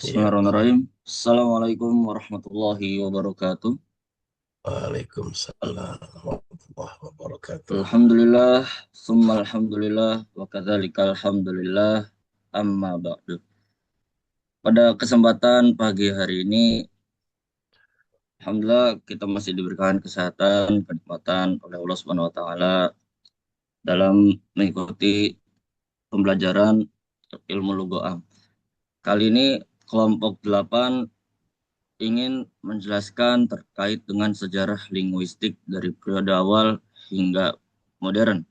Iya, Bismillahirrahmanirrahim. Assalamualaikum warahmatullahi wabarakatuh. Waalaikumsalam warahmatullahi wabarakatuh. Alhamdulillah, summa alhamdulillah, wa kadzalika alhamdulillah, amma ba'du. Pada kesempatan pagi hari ini, alhamdulillah kita masih diberikan kesehatan, kenikmatan oleh Allah Subhanahu wa taala dalam mengikuti pembelajaran ilmu lugha. Kali ini kelompok 8 ingin menjelaskan terkait dengan sejarah linguistik dari periode awal hingga modern.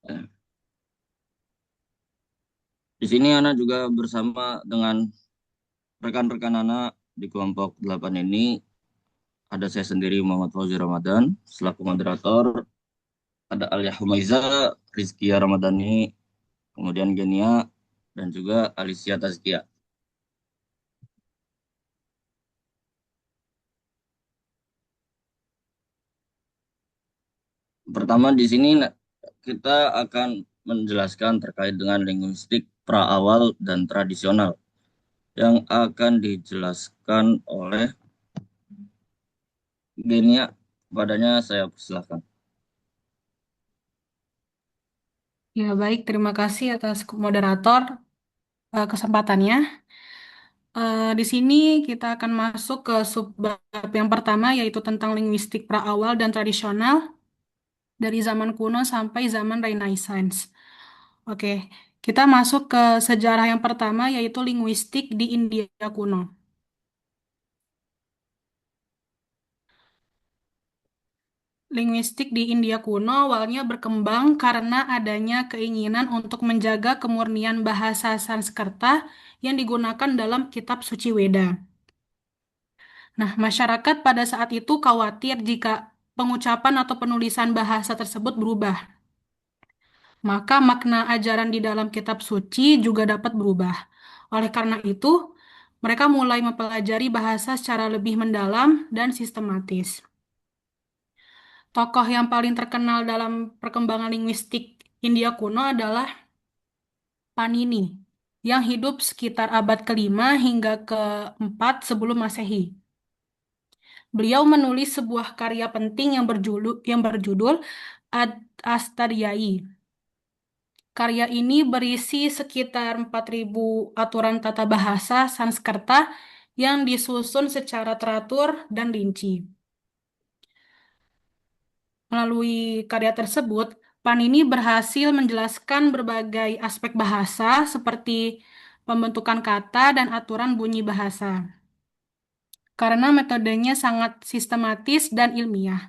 Eh, Di sini Ana juga bersama dengan rekan-rekan Ana di kelompok 8 ini. Ada saya sendiri Muhammad Fauzi Ramadan selaku moderator, ada Alia Humaiza, Rizkia Ramadhani, kemudian Genia, dan juga Alicia Tazkia. Pertama di sini kita akan menjelaskan terkait dengan linguistik pra-awal dan tradisional yang akan dijelaskan oleh Genia. Padanya saya persilahkan. Ya, baik. Terima kasih atas moderator kesempatannya. Di sini kita akan masuk ke subbab yang pertama, yaitu tentang linguistik pra-awal dan tradisional dari zaman kuno sampai zaman Renaissance. Oke, kita masuk ke sejarah yang pertama, yaitu linguistik di India kuno. Linguistik di India kuno awalnya berkembang karena adanya keinginan untuk menjaga kemurnian bahasa Sanskerta yang digunakan dalam kitab suci Weda. Nah, masyarakat pada saat itu khawatir jika pengucapan atau penulisan bahasa tersebut berubah. Maka makna ajaran di dalam kitab suci juga dapat berubah. Oleh karena itu, mereka mulai mempelajari bahasa secara lebih mendalam dan sistematis. Tokoh yang paling terkenal dalam perkembangan linguistik India kuno adalah Panini, yang hidup sekitar abad ke-5 hingga ke-4 sebelum Masehi. Beliau menulis sebuah karya penting yang berjudul Ad Astadyai. Karya ini berisi sekitar 4.000 aturan tata bahasa Sanskerta yang disusun secara teratur dan rinci. Melalui karya tersebut, Panini berhasil menjelaskan berbagai aspek bahasa seperti pembentukan kata dan aturan bunyi bahasa. Karena metodenya sangat sistematis dan ilmiah,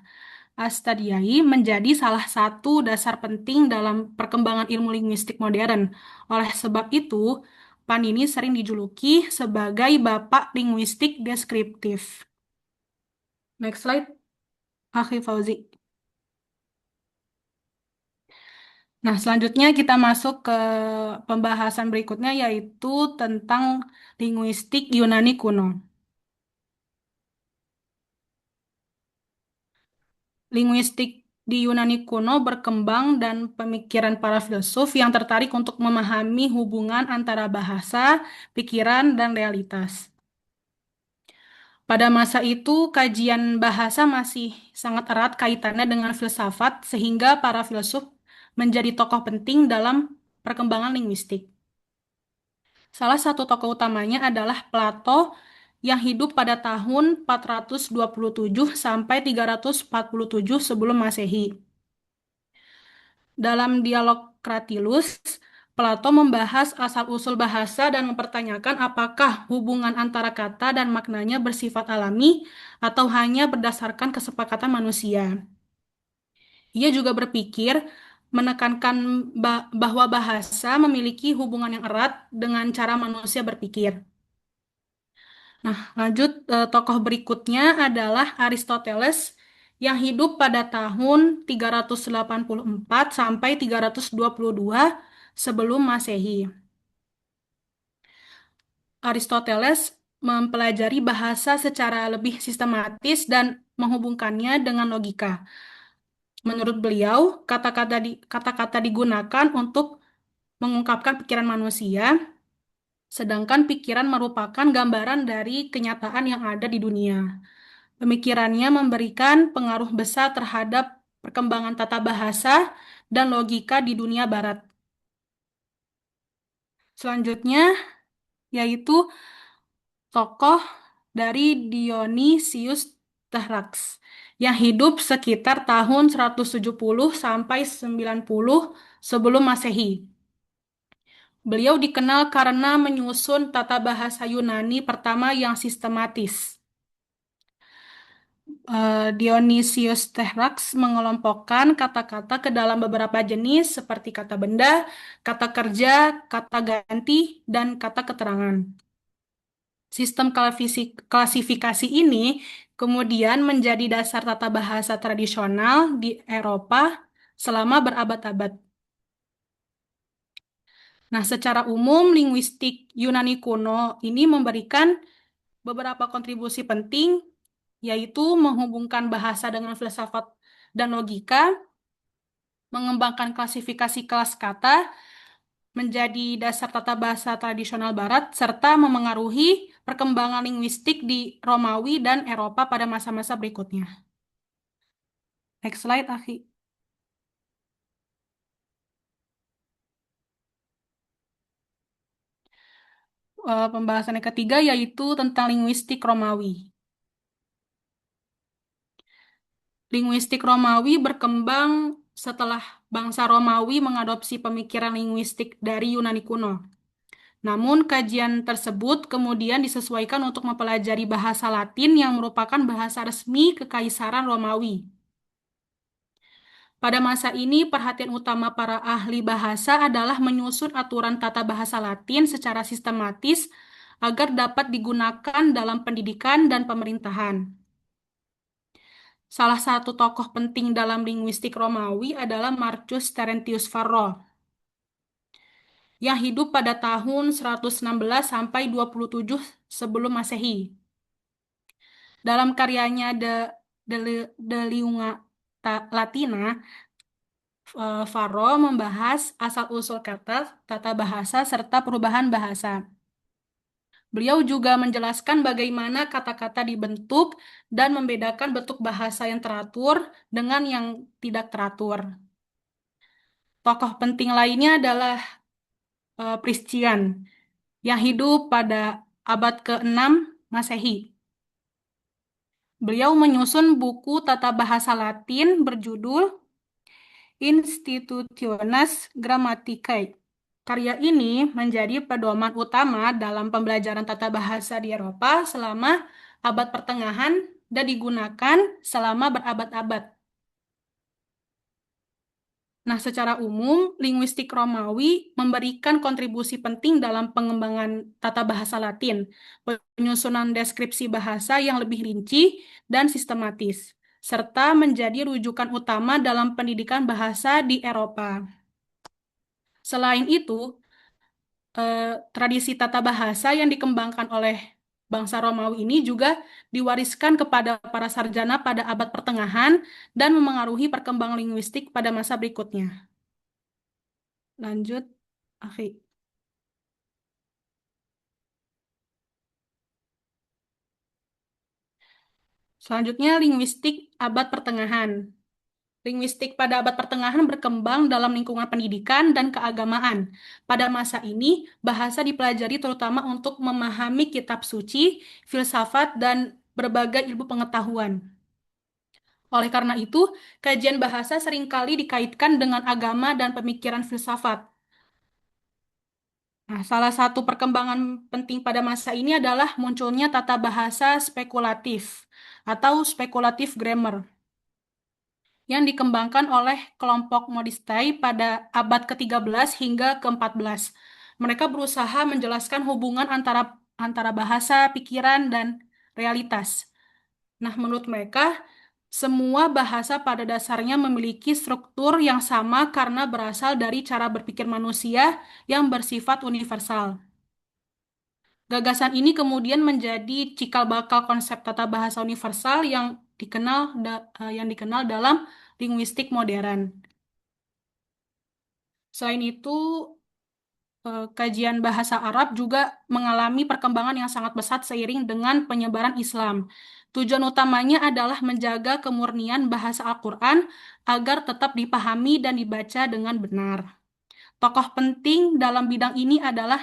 Astadyai menjadi salah satu dasar penting dalam perkembangan ilmu linguistik modern. Oleh sebab itu, Panini sering dijuluki sebagai Bapak Linguistik Deskriptif. Next slide, Akhi Fauzi. Nah, selanjutnya kita masuk ke pembahasan berikutnya, yaitu tentang linguistik Yunani kuno. Linguistik di Yunani kuno berkembang dan pemikiran para filsuf yang tertarik untuk memahami hubungan antara bahasa, pikiran, dan realitas. Pada masa itu, kajian bahasa masih sangat erat kaitannya dengan filsafat, sehingga para filsuf menjadi tokoh penting dalam perkembangan linguistik. Salah satu tokoh utamanya adalah Plato yang hidup pada tahun 427 sampai 347 sebelum Masehi. Dalam dialog Kratilus, Plato membahas asal-usul bahasa dan mempertanyakan apakah hubungan antara kata dan maknanya bersifat alami atau hanya berdasarkan kesepakatan manusia. Ia juga berpikir menekankan bahwa bahasa memiliki hubungan yang erat dengan cara manusia berpikir. Nah, lanjut tokoh berikutnya adalah Aristoteles yang hidup pada tahun 384 sampai 322 sebelum Masehi. Aristoteles mempelajari bahasa secara lebih sistematis dan menghubungkannya dengan logika. Menurut beliau, kata-kata digunakan untuk mengungkapkan pikiran manusia, sedangkan pikiran merupakan gambaran dari kenyataan yang ada di dunia. Pemikirannya memberikan pengaruh besar terhadap perkembangan tata bahasa dan logika di dunia barat. Selanjutnya yaitu tokoh dari Dionysius Thrasks yang hidup sekitar tahun 170 sampai 90 sebelum Masehi. Beliau dikenal karena menyusun tata bahasa Yunani pertama yang sistematis. Dionysius Thrasks mengelompokkan kata-kata ke dalam beberapa jenis seperti kata benda, kata kerja, kata ganti, dan kata keterangan. Sistem klasifikasi ini kemudian menjadi dasar tata bahasa tradisional di Eropa selama berabad-abad. Nah, secara umum, linguistik Yunani kuno ini memberikan beberapa kontribusi penting, yaitu menghubungkan bahasa dengan filsafat dan logika, mengembangkan klasifikasi kelas kata menjadi dasar tata bahasa tradisional Barat, serta memengaruhi perkembangan linguistik di Romawi dan Eropa pada masa-masa berikutnya. Next slide, Akhi. Pembahasan yang ketiga yaitu tentang linguistik Romawi. Linguistik Romawi berkembang setelah bangsa Romawi mengadopsi pemikiran linguistik dari Yunani kuno. Namun, kajian tersebut kemudian disesuaikan untuk mempelajari bahasa Latin yang merupakan bahasa resmi Kekaisaran Romawi. Pada masa ini, perhatian utama para ahli bahasa adalah menyusun aturan tata bahasa Latin secara sistematis agar dapat digunakan dalam pendidikan dan pemerintahan. Salah satu tokoh penting dalam linguistik Romawi adalah Marcus Terentius Varro yang hidup pada tahun 116 sampai 27 sebelum Masehi. Dalam karyanya De Lingua Latina, Varro membahas asal-usul kata, tata bahasa, serta perubahan bahasa. Beliau juga menjelaskan bagaimana kata-kata dibentuk dan membedakan bentuk bahasa yang teratur dengan yang tidak teratur. Tokoh penting lainnya adalah Priscian yang hidup pada abad ke-6 Masehi. Beliau menyusun buku tata bahasa Latin berjudul Institutiones Grammaticae. Karya ini menjadi pedoman utama dalam pembelajaran tata bahasa di Eropa selama abad pertengahan dan digunakan selama berabad-abad. Nah, secara umum, linguistik Romawi memberikan kontribusi penting dalam pengembangan tata bahasa Latin, penyusunan deskripsi bahasa yang lebih rinci dan sistematis, serta menjadi rujukan utama dalam pendidikan bahasa di Eropa. Selain itu, tradisi tata bahasa yang dikembangkan oleh bangsa Romawi ini juga diwariskan kepada para sarjana pada abad pertengahan dan memengaruhi perkembangan linguistik pada masa berikutnya. Lanjut, Afi. Selanjutnya, linguistik abad pertengahan. Linguistik pada abad pertengahan berkembang dalam lingkungan pendidikan dan keagamaan. Pada masa ini, bahasa dipelajari terutama untuk memahami kitab suci, filsafat, dan berbagai ilmu pengetahuan. Oleh karena itu, kajian bahasa seringkali dikaitkan dengan agama dan pemikiran filsafat. Nah, salah satu perkembangan penting pada masa ini adalah munculnya tata bahasa spekulatif atau spekulatif grammar yang dikembangkan oleh kelompok modistai pada abad ke-13 hingga ke-14. Mereka berusaha menjelaskan hubungan antara bahasa, pikiran, dan realitas. Nah, menurut mereka, semua bahasa pada dasarnya memiliki struktur yang sama karena berasal dari cara berpikir manusia yang bersifat universal. Gagasan ini kemudian menjadi cikal bakal konsep tata bahasa universal yang dikenal dalam linguistik modern. Selain itu, kajian bahasa Arab juga mengalami perkembangan yang sangat pesat seiring dengan penyebaran Islam. Tujuan utamanya adalah menjaga kemurnian bahasa Al-Quran agar tetap dipahami dan dibaca dengan benar. Tokoh penting dalam bidang ini adalah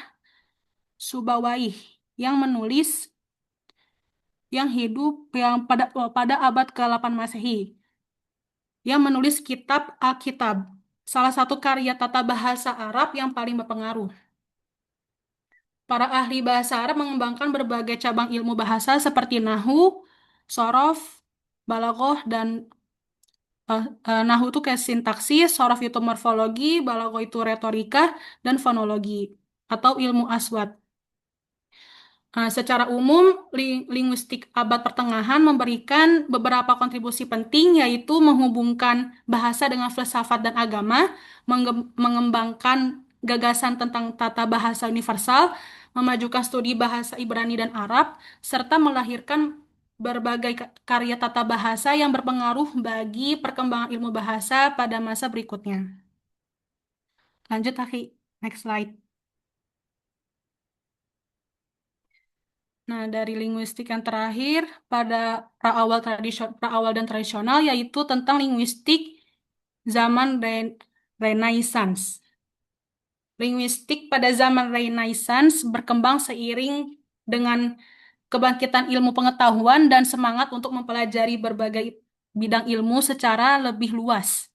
Subawaih yang menulis yang hidup yang pada abad ke-8 Masehi yang menulis kitab Alkitab, salah satu karya tata bahasa Arab yang paling berpengaruh. Para ahli bahasa Arab mengembangkan berbagai cabang ilmu bahasa seperti nahu, sorof, balaghah, dan nahu itu kayak sintaksis, sorof itu morfologi, balaghah itu retorika, dan fonologi atau ilmu aswad. Secara umum, linguistik abad pertengahan memberikan beberapa kontribusi penting, yaitu menghubungkan bahasa dengan filsafat dan agama, mengembangkan gagasan tentang tata bahasa universal, memajukan studi bahasa Ibrani dan Arab, serta melahirkan berbagai karya tata bahasa yang berpengaruh bagi perkembangan ilmu bahasa pada masa berikutnya. Lanjut, Aki. Next slide. Nah, dari linguistik yang terakhir pada pra-awal dan tradisional yaitu tentang linguistik zaman Renaissance. Linguistik pada zaman Renaissance berkembang seiring dengan kebangkitan ilmu pengetahuan dan semangat untuk mempelajari berbagai bidang ilmu secara lebih luas.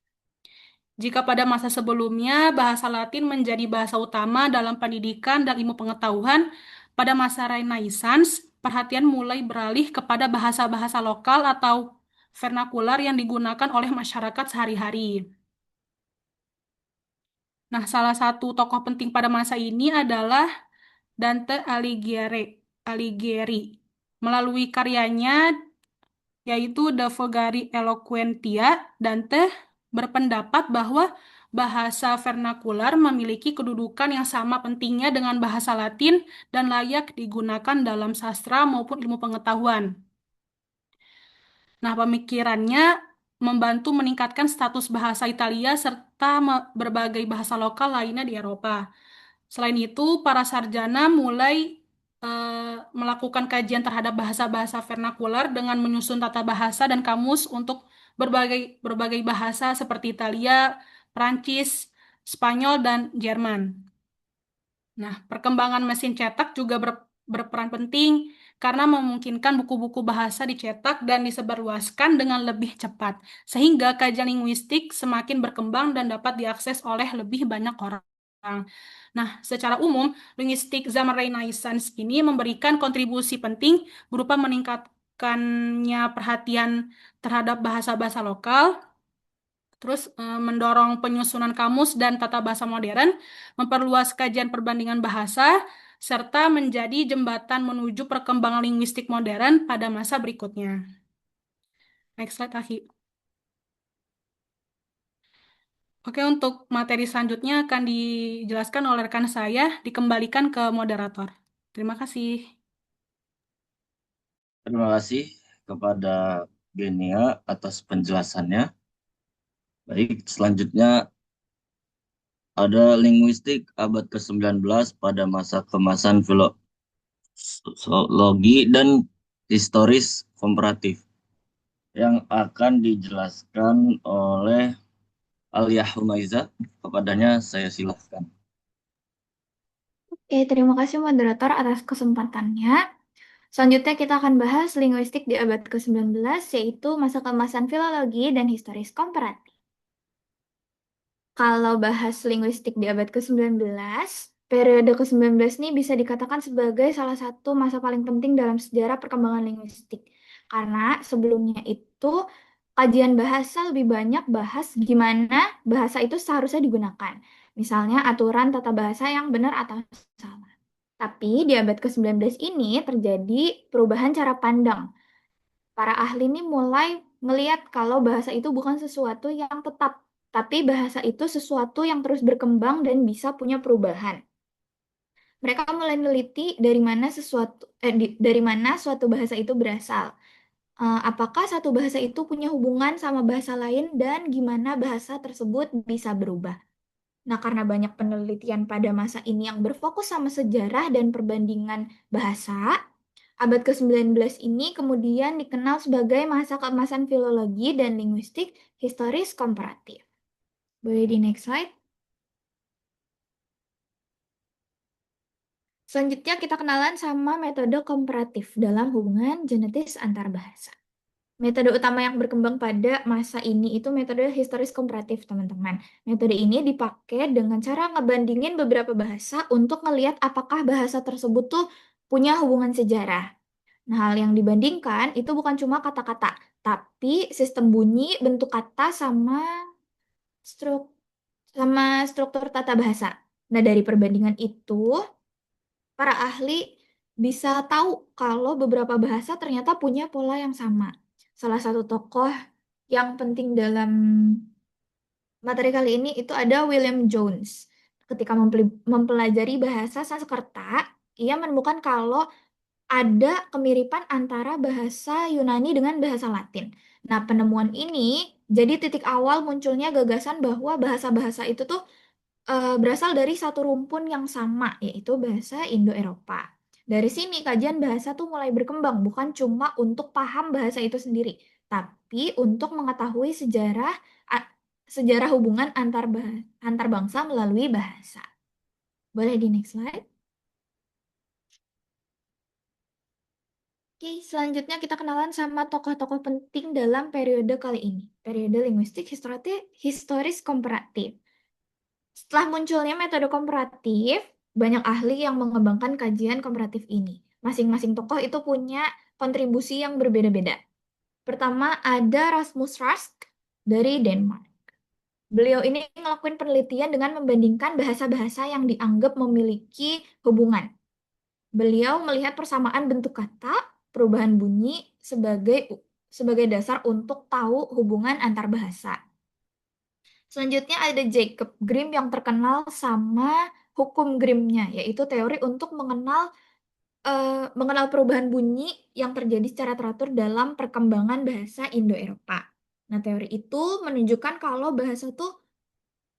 Jika pada masa sebelumnya bahasa Latin menjadi bahasa utama dalam pendidikan dan ilmu pengetahuan, pada masa Renaissance perhatian mulai beralih kepada bahasa-bahasa lokal atau vernakular yang digunakan oleh masyarakat sehari-hari. Nah, salah satu tokoh penting pada masa ini adalah Dante Alighieri. Melalui karyanya yaitu De Vulgari Eloquentia, Dante berpendapat bahwa bahasa vernakular memiliki kedudukan yang sama pentingnya dengan bahasa Latin dan layak digunakan dalam sastra maupun ilmu pengetahuan. Nah, pemikirannya membantu meningkatkan status bahasa Italia serta berbagai bahasa lokal lainnya di Eropa. Selain itu, para sarjana mulai melakukan kajian terhadap bahasa-bahasa vernakular dengan menyusun tata bahasa dan kamus untuk berbagai bahasa seperti Italia, Prancis, Spanyol, dan Jerman. Nah, perkembangan mesin cetak juga berperan penting karena memungkinkan buku-buku bahasa dicetak dan disebarluaskan dengan lebih cepat, sehingga kajian linguistik semakin berkembang dan dapat diakses oleh lebih banyak orang. Nah, secara umum, linguistik zaman Renaissance ini memberikan kontribusi penting berupa meningkatkannya perhatian terhadap bahasa-bahasa lokal, terus mendorong penyusunan kamus dan tata bahasa modern, memperluas kajian perbandingan bahasa, serta menjadi jembatan menuju perkembangan linguistik modern pada masa berikutnya. Next slide, Ahi. Oke, untuk materi selanjutnya akan dijelaskan oleh rekan saya, dikembalikan ke moderator. Terima kasih. Terima kasih kepada Genia atas penjelasannya. Baik, selanjutnya ada linguistik abad ke-19 pada masa kemasan filologi dan historis komparatif yang akan dijelaskan oleh Alia Humaiza. Kepadanya saya silakan. Oke, terima kasih moderator atas kesempatannya. Selanjutnya kita akan bahas linguistik di abad ke-19, yaitu masa keemasan filologi dan historis komparatif. Kalau bahas linguistik di abad ke-19, periode ke-19 ini bisa dikatakan sebagai salah satu masa paling penting dalam sejarah perkembangan linguistik. Karena sebelumnya itu kajian bahasa lebih banyak bahas gimana bahasa itu seharusnya digunakan. Misalnya aturan tata bahasa yang benar atau salah. Tapi di abad ke-19 ini terjadi perubahan cara pandang. Para ahli ini mulai melihat kalau bahasa itu bukan sesuatu yang tetap, tapi bahasa itu sesuatu yang terus berkembang dan bisa punya perubahan. Mereka mulai meneliti dari mana suatu bahasa itu berasal. Apakah satu bahasa itu punya hubungan sama bahasa lain dan gimana bahasa tersebut bisa berubah. Nah, karena banyak penelitian pada masa ini yang berfokus sama sejarah dan perbandingan bahasa, abad ke-19 ini kemudian dikenal sebagai masa keemasan filologi dan linguistik historis komparatif. Boleh di next slide? Selanjutnya kita kenalan sama metode komparatif dalam hubungan genetis antar bahasa. Metode utama yang berkembang pada masa ini itu metode historis komparatif, teman-teman. Metode ini dipakai dengan cara ngebandingin beberapa bahasa untuk ngelihat apakah bahasa tersebut tuh punya hubungan sejarah. Nah, hal yang dibandingkan itu bukan cuma kata-kata, tapi sistem bunyi, bentuk kata, struk sama struktur tata bahasa. Nah, dari perbandingan itu, para ahli bisa tahu kalau beberapa bahasa ternyata punya pola yang sama. Salah satu tokoh yang penting dalam materi kali ini itu ada William Jones. Ketika mempelajari bahasa Sanskerta, ia menemukan kalau ada kemiripan antara bahasa Yunani dengan bahasa Latin. Nah, penemuan ini jadi titik awal munculnya gagasan bahwa bahasa-bahasa itu tuh berasal dari satu rumpun yang sama, yaitu bahasa Indo-Eropa. Dari sini kajian bahasa tuh mulai berkembang, bukan cuma untuk paham bahasa itu sendiri, tapi untuk mengetahui sejarah hubungan antar bangsa melalui bahasa. Boleh di next slide? Oke, selanjutnya kita kenalan sama tokoh-tokoh penting dalam periode kali ini, periode linguistik historis komparatif. Setelah munculnya metode komparatif, banyak ahli yang mengembangkan kajian komparatif ini. Masing-masing tokoh itu punya kontribusi yang berbeda-beda. Pertama, ada Rasmus Rask dari Denmark. Beliau ini ngelakuin penelitian dengan membandingkan bahasa-bahasa yang dianggap memiliki hubungan. Beliau melihat persamaan bentuk kata, perubahan bunyi sebagai dasar untuk tahu hubungan antar bahasa. Selanjutnya ada Jacob Grimm yang terkenal sama hukum Grimm-nya, yaitu teori untuk mengenal perubahan bunyi yang terjadi secara teratur dalam perkembangan bahasa Indo-Eropa. Nah, teori itu menunjukkan kalau bahasa itu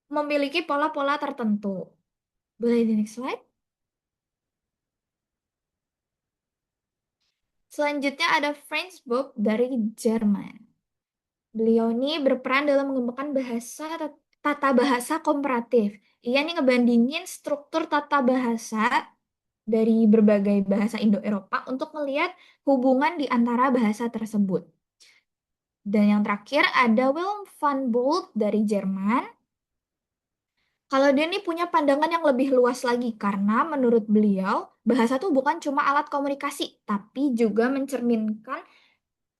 memiliki pola-pola tertentu. Boleh di next slide? Selanjutnya ada Franz Bopp dari Jerman. Beliau ini berperan dalam mengembangkan tata bahasa komparatif. Ia nih ngebandingin struktur tata bahasa dari berbagai bahasa Indo-Eropa untuk melihat hubungan di antara bahasa tersebut. Dan yang terakhir ada Willem van Bolt dari Jerman. Kalau dia nih punya pandangan yang lebih luas lagi karena menurut beliau bahasa tuh bukan cuma alat komunikasi, tapi juga mencerminkan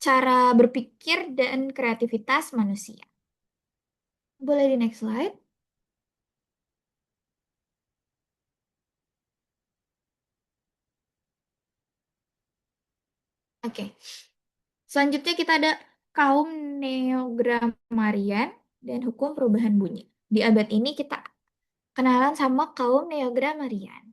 cara berpikir dan kreativitas manusia. Boleh di next slide? Oke. Selanjutnya kita ada kaum Neo-Grammarian dan hukum perubahan bunyi. Di abad ini kita kenalan sama kaum Neo-Grammarian.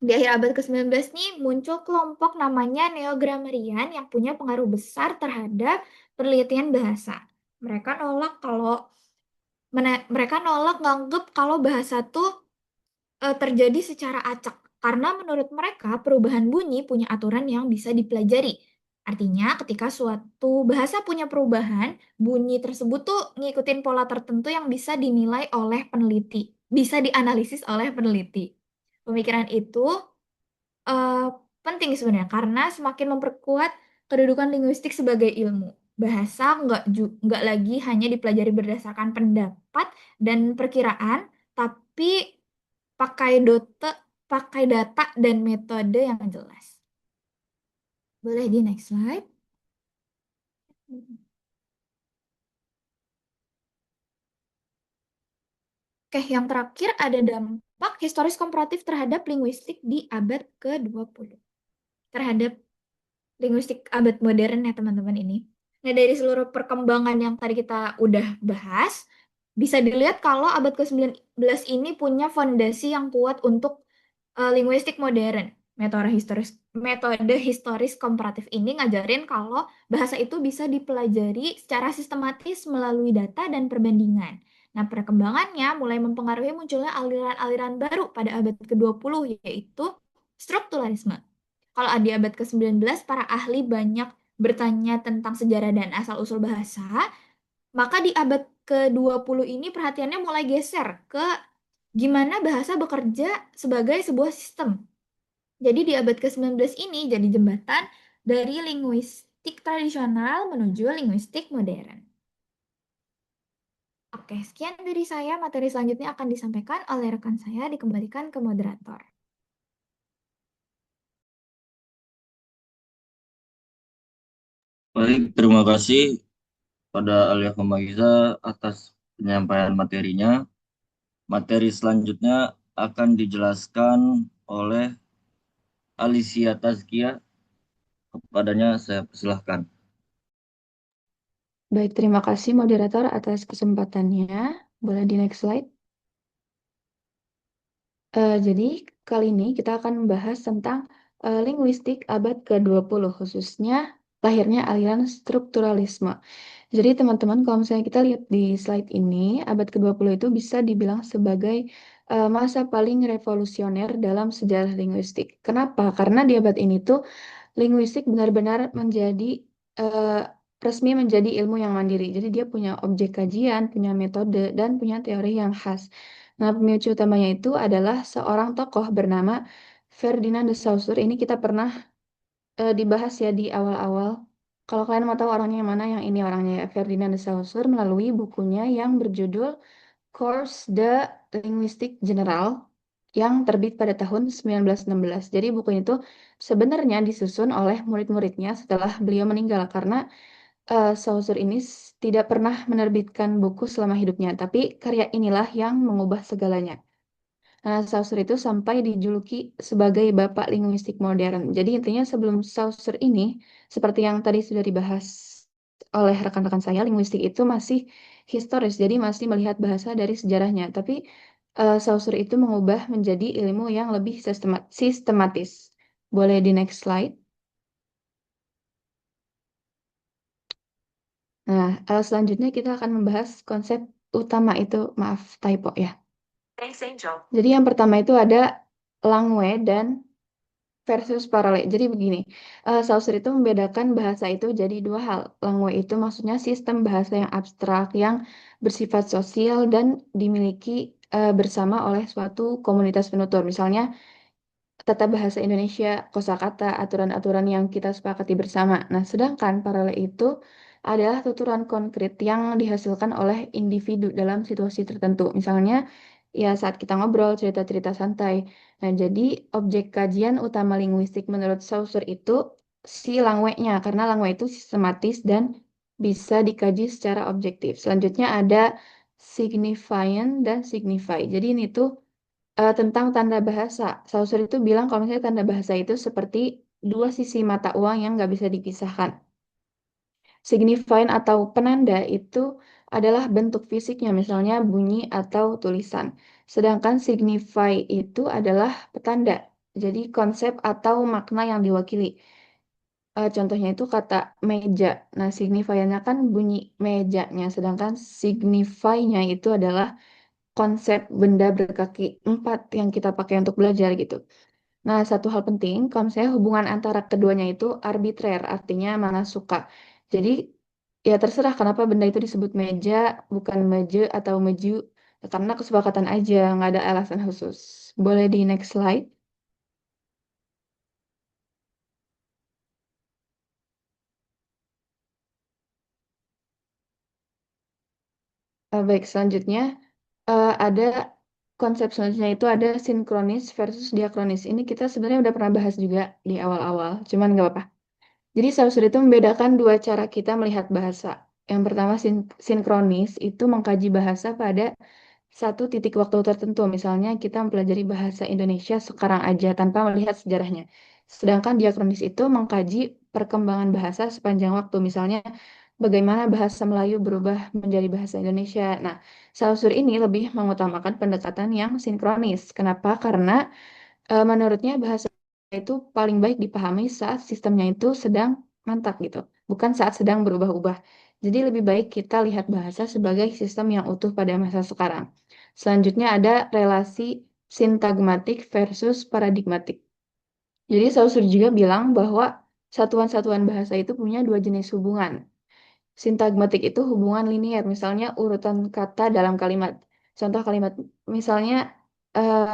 Di akhir abad ke-19 nih muncul kelompok namanya Neo-Grammarian yang punya pengaruh besar terhadap penelitian bahasa. Mereka nolak nganggep kalau bahasa tuh terjadi secara acak. Karena menurut mereka perubahan bunyi punya aturan yang bisa dipelajari. Artinya ketika suatu bahasa punya perubahan, bunyi tersebut tuh ngikutin pola tertentu yang bisa dinilai oleh peneliti, bisa dianalisis oleh peneliti. Pemikiran itu eh, penting sebenarnya karena semakin memperkuat kedudukan linguistik sebagai ilmu. Bahasa nggak lagi hanya dipelajari berdasarkan pendapat dan perkiraan, tapi pakai pakai data dan metode yang jelas. Boleh di next slide? Oke, yang terakhir ada dampak historis komparatif terhadap linguistik di abad ke-20. Terhadap linguistik abad modern ya teman-teman ini. Nah, dari seluruh perkembangan yang tadi kita udah bahas, bisa dilihat kalau abad ke-19 ini punya fondasi yang kuat untuk linguistik modern. Metode historis komparatif ini ngajarin kalau bahasa itu bisa dipelajari secara sistematis melalui data dan perbandingan. Nah, perkembangannya mulai mempengaruhi munculnya aliran-aliran baru pada abad ke-20, yaitu strukturalisme. Kalau di abad ke-19, para ahli banyak bertanya tentang sejarah dan asal-usul bahasa, maka di abad ke-20 ini perhatiannya mulai geser ke gimana bahasa bekerja sebagai sebuah sistem. Jadi di abad ke-19 ini jadi jembatan dari linguistik tradisional menuju linguistik modern. Oke, sekian dari saya. Materi selanjutnya akan disampaikan oleh rekan saya, dikembalikan ke moderator. Baik, terima kasih pada Alia Faiza atas penyampaian materinya. Materi selanjutnya akan dijelaskan oleh Alicia Tazkia. Kepadanya saya persilahkan. Baik, terima kasih moderator atas kesempatannya. Boleh di next slide. Jadi kali ini kita akan membahas tentang linguistik abad ke-20, khususnya lahirnya aliran strukturalisme. Jadi teman-teman, kalau misalnya kita lihat di slide ini, abad ke-20 itu bisa dibilang sebagai masa paling revolusioner dalam sejarah linguistik. Kenapa? Karena di abad ini tuh linguistik benar-benar menjadi eh, resmi menjadi ilmu yang mandiri. Jadi dia punya objek kajian, punya metode, dan punya teori yang khas. Nah, pemicu utamanya itu adalah seorang tokoh bernama Ferdinand de Saussure. Ini kita pernah dibahas ya di awal-awal. Kalau kalian mau tahu orangnya yang mana, yang ini orangnya ya, Ferdinand de Saussure melalui bukunya yang berjudul Cours de Linguistique Générale yang terbit pada tahun 1916. Jadi buku itu sebenarnya disusun oleh murid-muridnya setelah beliau meninggal karena Saussure ini tidak pernah menerbitkan buku selama hidupnya, tapi karya inilah yang mengubah segalanya. Nah, Saussure itu sampai dijuluki sebagai bapak linguistik modern. Jadi intinya sebelum Saussure ini, seperti yang tadi sudah dibahas oleh rekan-rekan saya, linguistik itu masih historis, jadi masih melihat bahasa dari sejarahnya. Tapi Saussure itu mengubah menjadi ilmu yang lebih sistematis. Boleh di next slide. Nah, selanjutnya kita akan membahas konsep utama itu, maaf typo ya. Thanks, Angel. Jadi yang pertama itu ada langue dan versus paralel. Jadi begini, Saussure itu membedakan bahasa itu jadi dua hal. Langue itu maksudnya sistem bahasa yang abstrak, yang bersifat sosial dan dimiliki bersama oleh suatu komunitas penutur. Misalnya tata bahasa Indonesia, kosakata, aturan-aturan yang kita sepakati bersama. Nah, sedangkan paralel itu adalah tuturan konkret yang dihasilkan oleh individu dalam situasi tertentu. Misalnya, ya saat kita ngobrol, cerita-cerita santai. Nah, jadi objek kajian utama linguistik menurut Saussure itu si language-nya, karena language itu sistematis dan bisa dikaji secara objektif. Selanjutnya ada signifiant dan signify. Jadi ini tuh tentang tanda bahasa. Saussure itu bilang kalau misalnya tanda bahasa itu seperti dua sisi mata uang yang nggak bisa dipisahkan. Signifiant atau penanda itu adalah bentuk fisiknya, misalnya bunyi atau tulisan. Sedangkan signify itu adalah petanda, jadi konsep atau makna yang diwakili. Contohnya itu kata meja. Nah, signify-nya kan bunyi mejanya, sedangkan signify-nya itu adalah konsep benda berkaki empat yang kita pakai untuk belajar gitu. Nah, satu hal penting, kalau misalnya hubungan antara keduanya itu arbitrer, artinya mana suka. Jadi, ya terserah kenapa benda itu disebut meja, bukan meje atau meju, karena kesepakatan aja, nggak ada alasan khusus. Boleh di next slide. Baik, selanjutnya ada konsep selanjutnya itu ada sinkronis versus diakronis. Ini kita sebenarnya udah pernah bahas juga di awal-awal, cuman nggak apa-apa. Jadi Saussure itu membedakan dua cara kita melihat bahasa. Yang pertama sinkronis itu mengkaji bahasa pada satu titik waktu tertentu. Misalnya kita mempelajari bahasa Indonesia sekarang aja tanpa melihat sejarahnya. Sedangkan diakronis itu mengkaji perkembangan bahasa sepanjang waktu. Misalnya bagaimana bahasa Melayu berubah menjadi bahasa Indonesia. Nah, Saussure ini lebih mengutamakan pendekatan yang sinkronis. Kenapa? Karena menurutnya bahasa itu paling baik dipahami saat sistemnya itu sedang mantap gitu, bukan saat sedang berubah-ubah. Jadi lebih baik kita lihat bahasa sebagai sistem yang utuh pada masa sekarang. Selanjutnya ada relasi sintagmatik versus paradigmatik. Jadi Saussure juga bilang bahwa satuan-satuan bahasa itu punya dua jenis hubungan. Sintagmatik itu hubungan linier, misalnya urutan kata dalam kalimat. Contoh kalimat, misalnya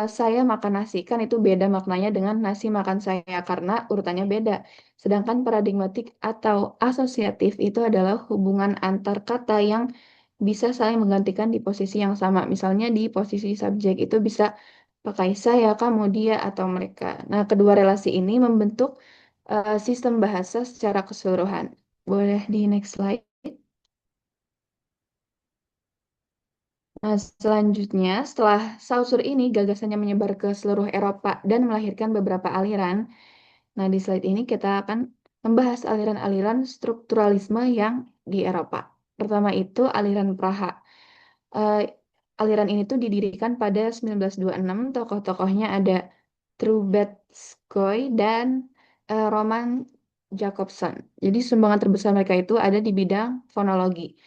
saya makan nasi, kan itu beda maknanya dengan nasi makan saya karena urutannya beda. Sedangkan paradigmatik atau asosiatif itu adalah hubungan antar kata yang bisa saling menggantikan di posisi yang sama. Misalnya di posisi subjek itu bisa pakai saya, kamu, dia, atau mereka. Nah, kedua relasi ini membentuk sistem bahasa secara keseluruhan. Boleh di next slide. Nah, selanjutnya, setelah Saussure ini gagasannya menyebar ke seluruh Eropa dan melahirkan beberapa aliran. Nah, di slide ini kita akan membahas aliran-aliran strukturalisme yang di Eropa. Pertama itu aliran Praha. Eh, aliran ini tuh didirikan pada 1926. Tokoh-tokohnya ada Trubetskoy dan Roman Jakobson. Jadi sumbangan terbesar mereka itu ada di bidang fonologi.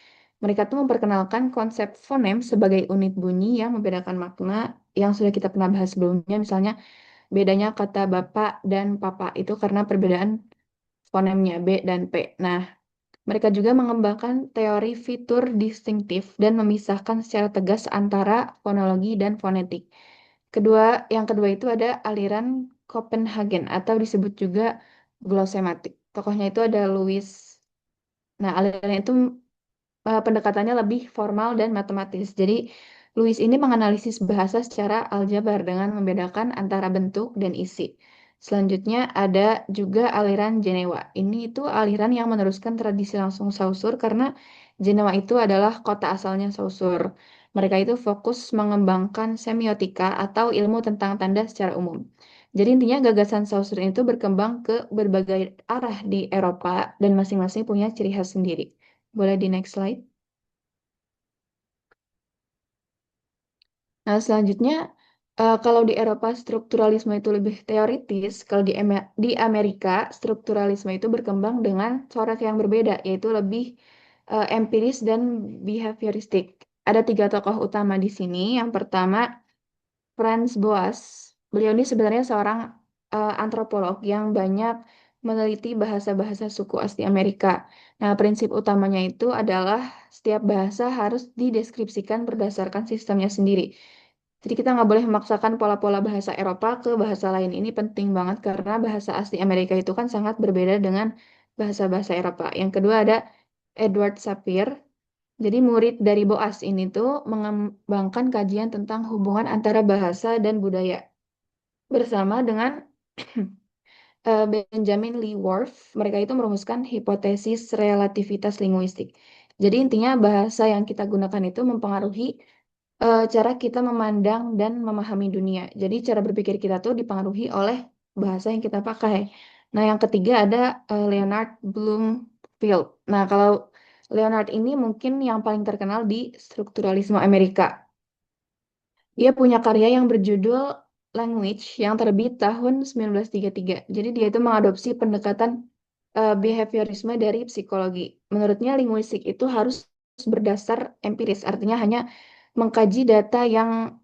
Mereka tuh memperkenalkan konsep fonem sebagai unit bunyi yang membedakan makna yang sudah kita pernah bahas sebelumnya. Misalnya bedanya kata bapak dan papa itu karena perbedaan fonemnya B dan P. Nah, mereka juga mengembangkan teori fitur distintif dan memisahkan secara tegas antara fonologi dan fonetik. Yang kedua itu ada aliran Copenhagen atau disebut juga glossematik. Tokohnya itu ada Louis. Nah, aliran itu pendekatannya lebih formal dan matematis. Jadi, Louis ini menganalisis bahasa secara aljabar dengan membedakan antara bentuk dan isi. Selanjutnya ada juga aliran Jenewa. Ini itu aliran yang meneruskan tradisi langsung Saussure karena Jenewa itu adalah kota asalnya Saussure. Mereka itu fokus mengembangkan semiotika atau ilmu tentang tanda secara umum. Jadi intinya gagasan Saussure itu berkembang ke berbagai arah di Eropa dan masing-masing punya ciri khas sendiri. Boleh di next slide. Nah, selanjutnya, kalau di Eropa strukturalisme itu lebih teoritis, kalau di Amerika strukturalisme itu berkembang dengan corak yang berbeda, yaitu lebih empiris dan behavioristik. Ada tiga tokoh utama di sini. Yang pertama, Franz Boas. Beliau ini sebenarnya seorang antropolog yang banyak meneliti bahasa-bahasa suku asli Amerika. Nah, prinsip utamanya itu adalah setiap bahasa harus dideskripsikan berdasarkan sistemnya sendiri. Jadi kita nggak boleh memaksakan pola-pola bahasa Eropa ke bahasa lain. Ini penting banget karena bahasa asli Amerika itu kan sangat berbeda dengan bahasa-bahasa Eropa. Yang kedua ada Edward Sapir. Jadi murid dari Boas ini tuh mengembangkan kajian tentang hubungan antara bahasa dan budaya bersama dengan Benjamin Lee Whorf. Mereka itu merumuskan hipotesis relativitas linguistik. Jadi intinya bahasa yang kita gunakan itu mempengaruhi cara kita memandang dan memahami dunia. Jadi cara berpikir kita tuh dipengaruhi oleh bahasa yang kita pakai. Nah, yang ketiga ada Leonard Bloomfield. Nah, kalau Leonard ini mungkin yang paling terkenal di strukturalisme Amerika. Dia punya karya yang berjudul Language yang terbit tahun 1933. Jadi dia itu mengadopsi pendekatan behaviorisme dari psikologi. Menurutnya linguistik itu harus berdasar empiris, artinya hanya mengkaji data yang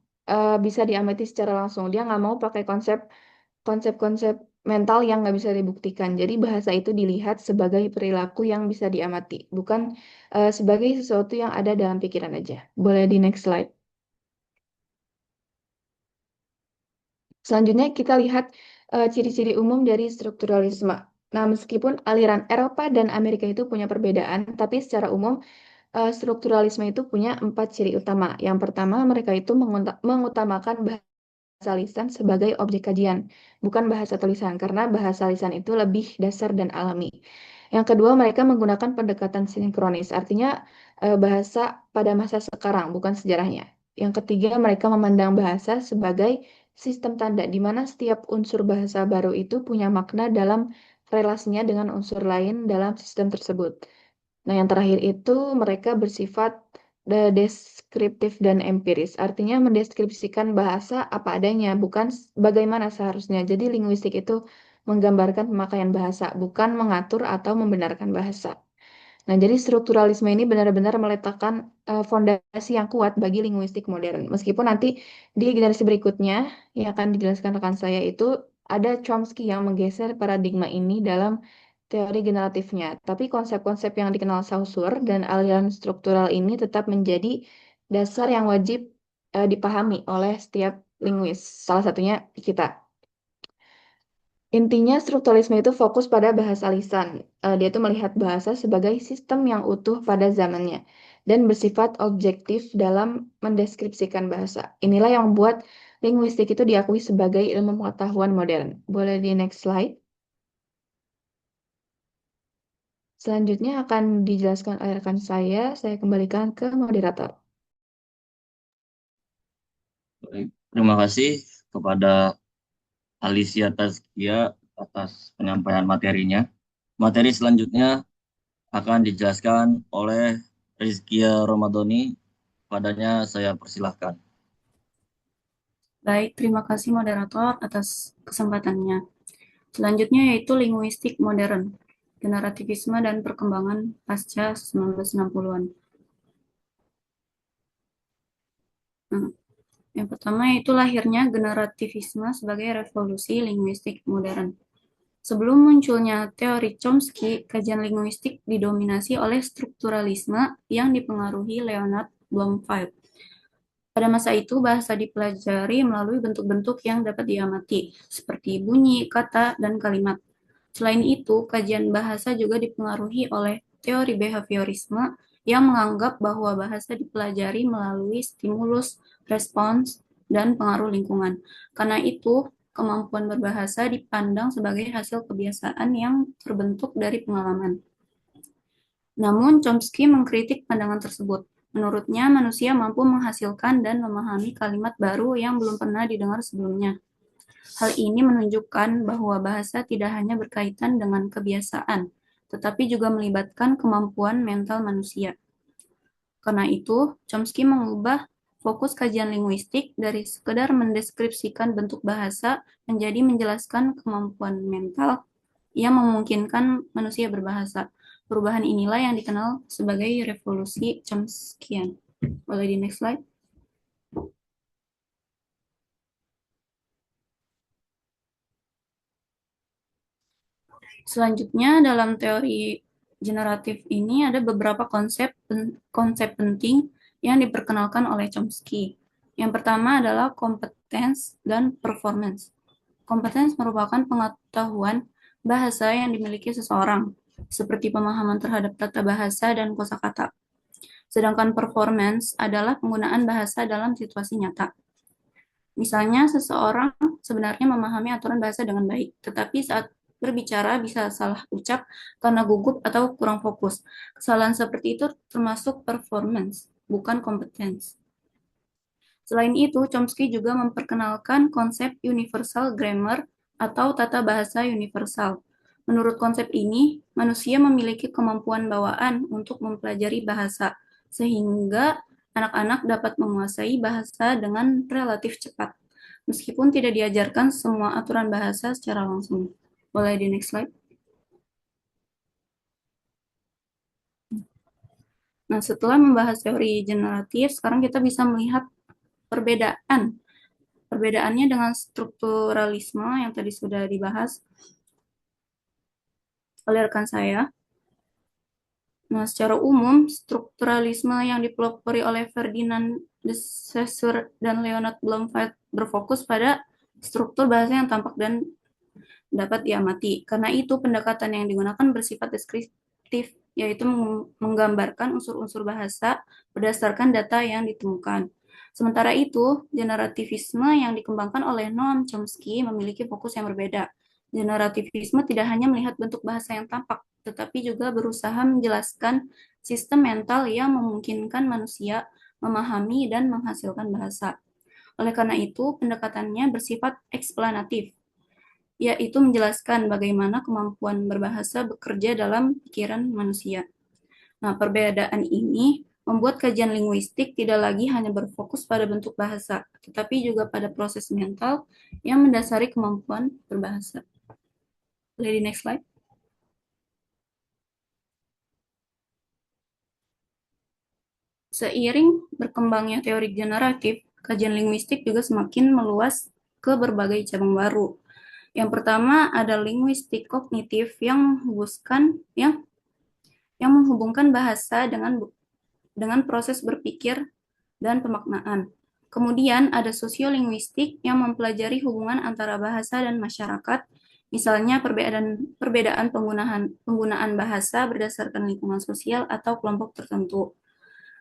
bisa diamati secara langsung. Dia nggak mau pakai konsep-konsep mental yang nggak bisa dibuktikan. Jadi bahasa itu dilihat sebagai perilaku yang bisa diamati, bukan sebagai sesuatu yang ada dalam pikiran aja. Boleh di next slide. Selanjutnya kita lihat ciri-ciri umum dari strukturalisme. Nah, meskipun aliran Eropa dan Amerika itu punya perbedaan, tapi secara umum strukturalisme itu punya 4 ciri utama. Yang pertama, mereka itu mengutamakan bahasa lisan sebagai objek kajian, bukan bahasa tulisan, karena bahasa lisan itu lebih dasar dan alami. Yang kedua, mereka menggunakan pendekatan sinkronis, artinya bahasa pada masa sekarang, bukan sejarahnya. Yang ketiga, mereka memandang bahasa sebagai sistem tanda, di mana setiap unsur bahasa baru itu punya makna dalam relasinya dengan unsur lain dalam sistem tersebut. Nah, yang terakhir itu mereka bersifat deskriptif dan empiris. Artinya mendeskripsikan bahasa apa adanya, bukan bagaimana seharusnya. Jadi linguistik itu menggambarkan pemakaian bahasa, bukan mengatur atau membenarkan bahasa. Nah, jadi strukturalisme ini benar-benar meletakkan fondasi yang kuat bagi linguistik modern. Meskipun nanti di generasi berikutnya yang akan dijelaskan rekan saya itu ada Chomsky yang menggeser paradigma ini dalam teori generatifnya. Tapi konsep-konsep yang dikenal Saussure dan aliran struktural ini tetap menjadi dasar yang wajib dipahami oleh setiap linguis. Salah satunya kita. Intinya strukturalisme itu fokus pada bahasa lisan. Dia itu melihat bahasa sebagai sistem yang utuh pada zamannya dan bersifat objektif dalam mendeskripsikan bahasa. Inilah yang membuat linguistik itu diakui sebagai ilmu pengetahuan modern. Boleh di next slide. Selanjutnya akan dijelaskan oleh rekan saya. Saya kembalikan ke moderator. Baik, terima kasih kepada Alicia Tazkia atas penyampaian materinya. Materi selanjutnya akan dijelaskan oleh Rizkia Romadoni. Padanya saya persilahkan. Baik, terima kasih moderator atas kesempatannya. Selanjutnya yaitu linguistik modern, generativisme dan perkembangan pasca 1960-an. Nah, yang pertama yaitu lahirnya generativisme sebagai revolusi linguistik modern. Sebelum munculnya teori Chomsky, kajian linguistik didominasi oleh strukturalisme yang dipengaruhi Leonard Bloomfield. Pada masa itu, bahasa dipelajari melalui bentuk-bentuk yang dapat diamati, seperti bunyi, kata, dan kalimat. Selain itu, kajian bahasa juga dipengaruhi oleh teori behaviorisme yang menganggap bahwa bahasa dipelajari melalui stimulus, respons, dan pengaruh lingkungan. Karena itu, kemampuan berbahasa dipandang sebagai hasil kebiasaan yang terbentuk dari pengalaman. Namun, Chomsky mengkritik pandangan tersebut. Menurutnya, manusia mampu menghasilkan dan memahami kalimat baru yang belum pernah didengar sebelumnya. Hal ini menunjukkan bahwa bahasa tidak hanya berkaitan dengan kebiasaan, tetapi juga melibatkan kemampuan mental manusia. Karena itu, Chomsky mengubah fokus kajian linguistik dari sekedar mendeskripsikan bentuk bahasa menjadi menjelaskan kemampuan mental yang memungkinkan manusia berbahasa. Perubahan inilah yang dikenal sebagai revolusi Chomskyan. Boleh di next slide? Selanjutnya, dalam teori generatif ini ada beberapa konsep penting yang diperkenalkan oleh Chomsky. Yang pertama adalah competence dan performance. Competence merupakan pengetahuan bahasa yang dimiliki seseorang, seperti pemahaman terhadap tata bahasa dan kosakata. Sedangkan performance adalah penggunaan bahasa dalam situasi nyata. Misalnya, seseorang sebenarnya memahami aturan bahasa dengan baik, tetapi saat berbicara bisa salah ucap karena gugup atau kurang fokus. Kesalahan seperti itu termasuk performance, bukan competence. Selain itu, Chomsky juga memperkenalkan konsep universal grammar atau tata bahasa universal. Menurut konsep ini, manusia memiliki kemampuan bawaan untuk mempelajari bahasa, sehingga anak-anak dapat menguasai bahasa dengan relatif cepat, meskipun tidak diajarkan semua aturan bahasa secara langsung. Boleh di next slide? Nah, setelah membahas teori generatif, sekarang kita bisa melihat perbedaannya dengan strukturalisme yang tadi sudah dibahas oleh rekan saya. Nah, secara umum, strukturalisme yang dipelopori oleh Ferdinand de Saussure dan Leonard Bloomfield berfokus pada struktur bahasa yang tampak dan dapat diamati. Karena itu, pendekatan yang digunakan bersifat deskriptif, yaitu menggambarkan unsur-unsur bahasa berdasarkan data yang ditemukan. Sementara itu, generativisme yang dikembangkan oleh Noam Chomsky memiliki fokus yang berbeda. Generativisme tidak hanya melihat bentuk bahasa yang tampak, tetapi juga berusaha menjelaskan sistem mental yang memungkinkan manusia memahami dan menghasilkan bahasa. Oleh karena itu, pendekatannya bersifat eksplanatif, yaitu menjelaskan bagaimana kemampuan berbahasa bekerja dalam pikiran manusia. Nah, perbedaan ini membuat kajian linguistik tidak lagi hanya berfokus pada bentuk bahasa, tetapi juga pada proses mental yang mendasari kemampuan berbahasa. Boleh di next slide? Seiring berkembangnya teori generatif, kajian linguistik juga semakin meluas ke berbagai cabang baru. Yang pertama ada linguistik kognitif yang menghubungkan bahasa dengan proses berpikir dan pemaknaan. Kemudian ada sosiolinguistik yang mempelajari hubungan antara bahasa dan masyarakat, misalnya perbedaan penggunaan bahasa berdasarkan lingkungan sosial atau kelompok tertentu.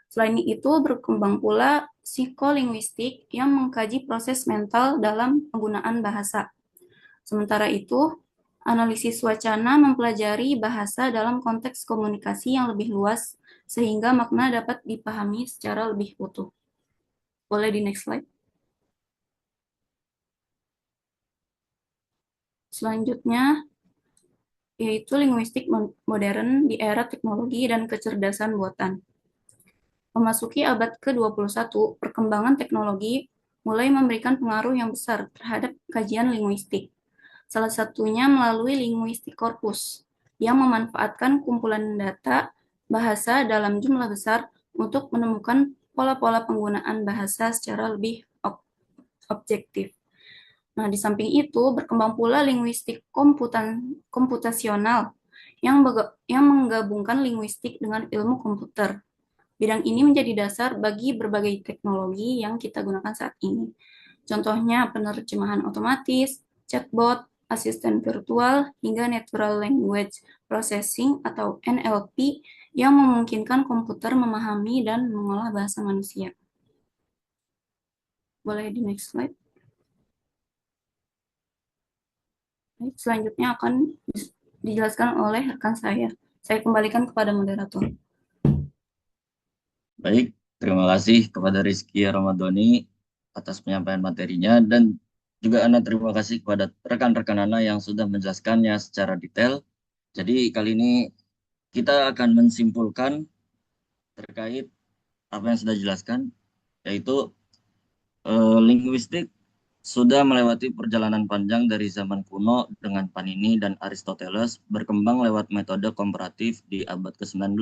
Selain itu, berkembang pula psikolinguistik yang mengkaji proses mental dalam penggunaan bahasa. Sementara itu, analisis wacana mempelajari bahasa dalam konteks komunikasi yang lebih luas, sehingga makna dapat dipahami secara lebih utuh. Boleh di next slide. Selanjutnya, yaitu linguistik modern di era teknologi dan kecerdasan buatan. Memasuki abad ke-21, perkembangan teknologi mulai memberikan pengaruh yang besar terhadap kajian linguistik. Salah satunya melalui linguistik korpus, yang memanfaatkan kumpulan data bahasa dalam jumlah besar untuk menemukan pola-pola penggunaan bahasa secara lebih objektif. Nah, di samping itu, berkembang pula linguistik komputasional yang menggabungkan linguistik dengan ilmu komputer. Bidang ini menjadi dasar bagi berbagai teknologi yang kita gunakan saat ini. Contohnya penerjemahan otomatis, chatbot, asisten virtual, hingga natural language processing atau NLP yang memungkinkan komputer memahami dan mengolah bahasa manusia. Boleh di next slide. Baik, selanjutnya akan dijelaskan oleh rekan saya. Saya kembalikan kepada moderator. Baik, terima kasih kepada Rizky Ramadhani atas penyampaian materinya dan juga Ana terima kasih kepada rekan-rekan Ana yang sudah menjelaskannya secara detail. Jadi kali ini kita akan menyimpulkan terkait apa yang sudah dijelaskan, yaitu linguistik sudah melewati perjalanan panjang dari zaman kuno dengan Panini dan Aristoteles berkembang lewat metode komparatif di abad ke-19,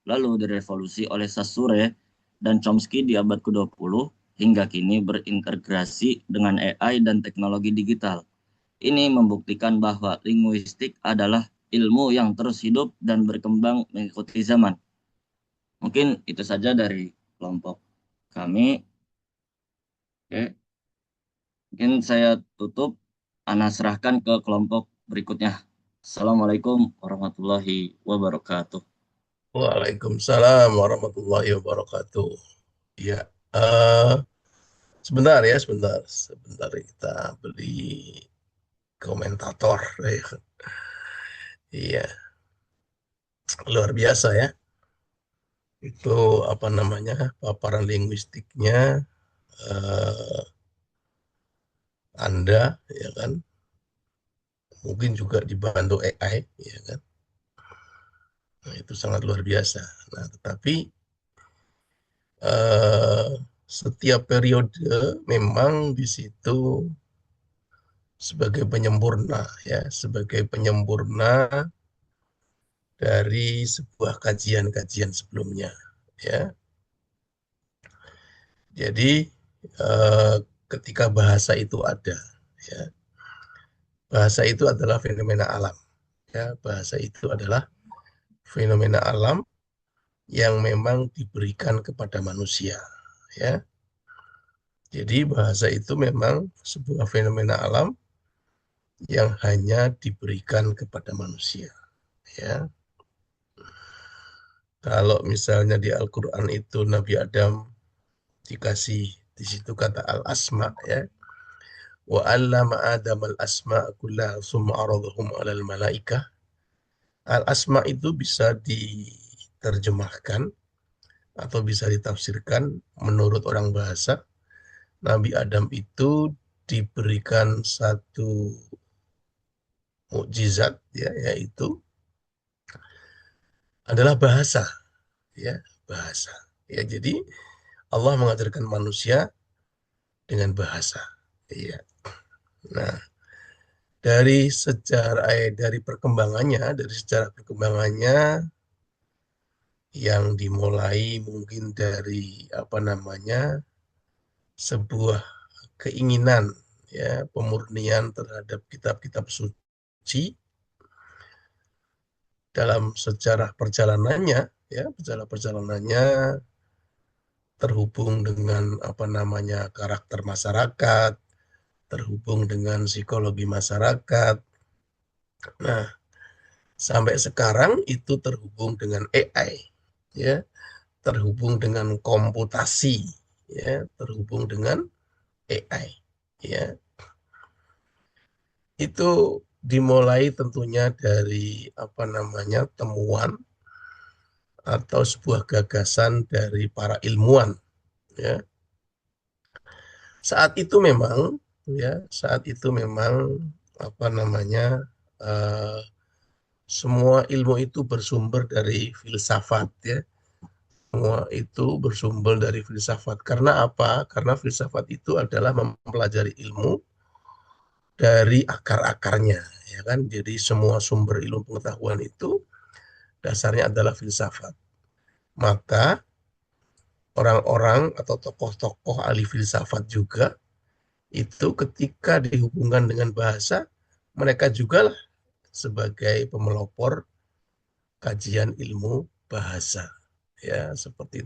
lalu direvolusi oleh Saussure dan Chomsky di abad ke-20, hingga kini berintegrasi dengan AI dan teknologi digital. Ini membuktikan bahwa linguistik adalah ilmu yang terus hidup dan berkembang mengikuti zaman. Mungkin itu saja dari kelompok kami. Oke. Mungkin saya tutup, Ana serahkan ke kelompok berikutnya. Assalamualaikum warahmatullahi wabarakatuh. Waalaikumsalam warahmatullahi wabarakatuh. Ya, sebentar ya, sebentar kita beli komentator. Iya, luar biasa ya. Itu apa namanya, paparan linguistiknya Anda, ya kan? Mungkin juga dibantu AI, ya kan? Nah, itu sangat luar biasa. Nah, tetapi setiap periode memang di situ sebagai penyempurna ya, sebagai penyempurna dari sebuah kajian-kajian sebelumnya ya. Jadi ketika bahasa itu ada ya, bahasa itu adalah fenomena alam ya, bahasa itu adalah fenomena alam yang memang diberikan kepada manusia ya. Jadi bahasa itu memang sebuah fenomena alam yang hanya diberikan kepada manusia ya. Kalau misalnya di Al-Qur'an itu Nabi Adam dikasih di situ kata al-asma ya. Wa 'allama Adam al-asma' kullaha tsumma 'aradahum 'alal malaikah. Al-asma itu bisa diterjemahkan atau bisa ditafsirkan menurut orang bahasa. Nabi Adam itu diberikan satu mukjizat ya, yaitu adalah bahasa ya, bahasa. Ya, jadi Allah mengajarkan manusia dengan bahasa. Iya. Nah, dari sejarah dari sejarah perkembangannya yang dimulai mungkin dari sebuah keinginan, ya, pemurnian terhadap kitab-kitab suci dalam sejarah perjalanannya, ya, perjalanannya terhubung dengan karakter masyarakat, terhubung dengan psikologi masyarakat. Nah, sampai sekarang itu terhubung dengan AI, ya, terhubung dengan komputasi, ya, terhubung dengan AI, ya. Itu dimulai tentunya dari temuan atau sebuah gagasan dari para ilmuwan, ya. Saat itu memang, saat itu memang apa namanya eh, semua ilmu itu bersumber dari filsafat, ya. Semua itu bersumber dari filsafat. Karena apa? Karena filsafat itu adalah mempelajari ilmu dari akar-akarnya, ya kan? Jadi semua sumber ilmu pengetahuan itu dasarnya adalah filsafat. Maka orang-orang atau tokoh-tokoh ahli filsafat juga itu ketika dihubungkan dengan bahasa, mereka juga lah sebagai pemelopor kajian ilmu bahasa, ya, seperti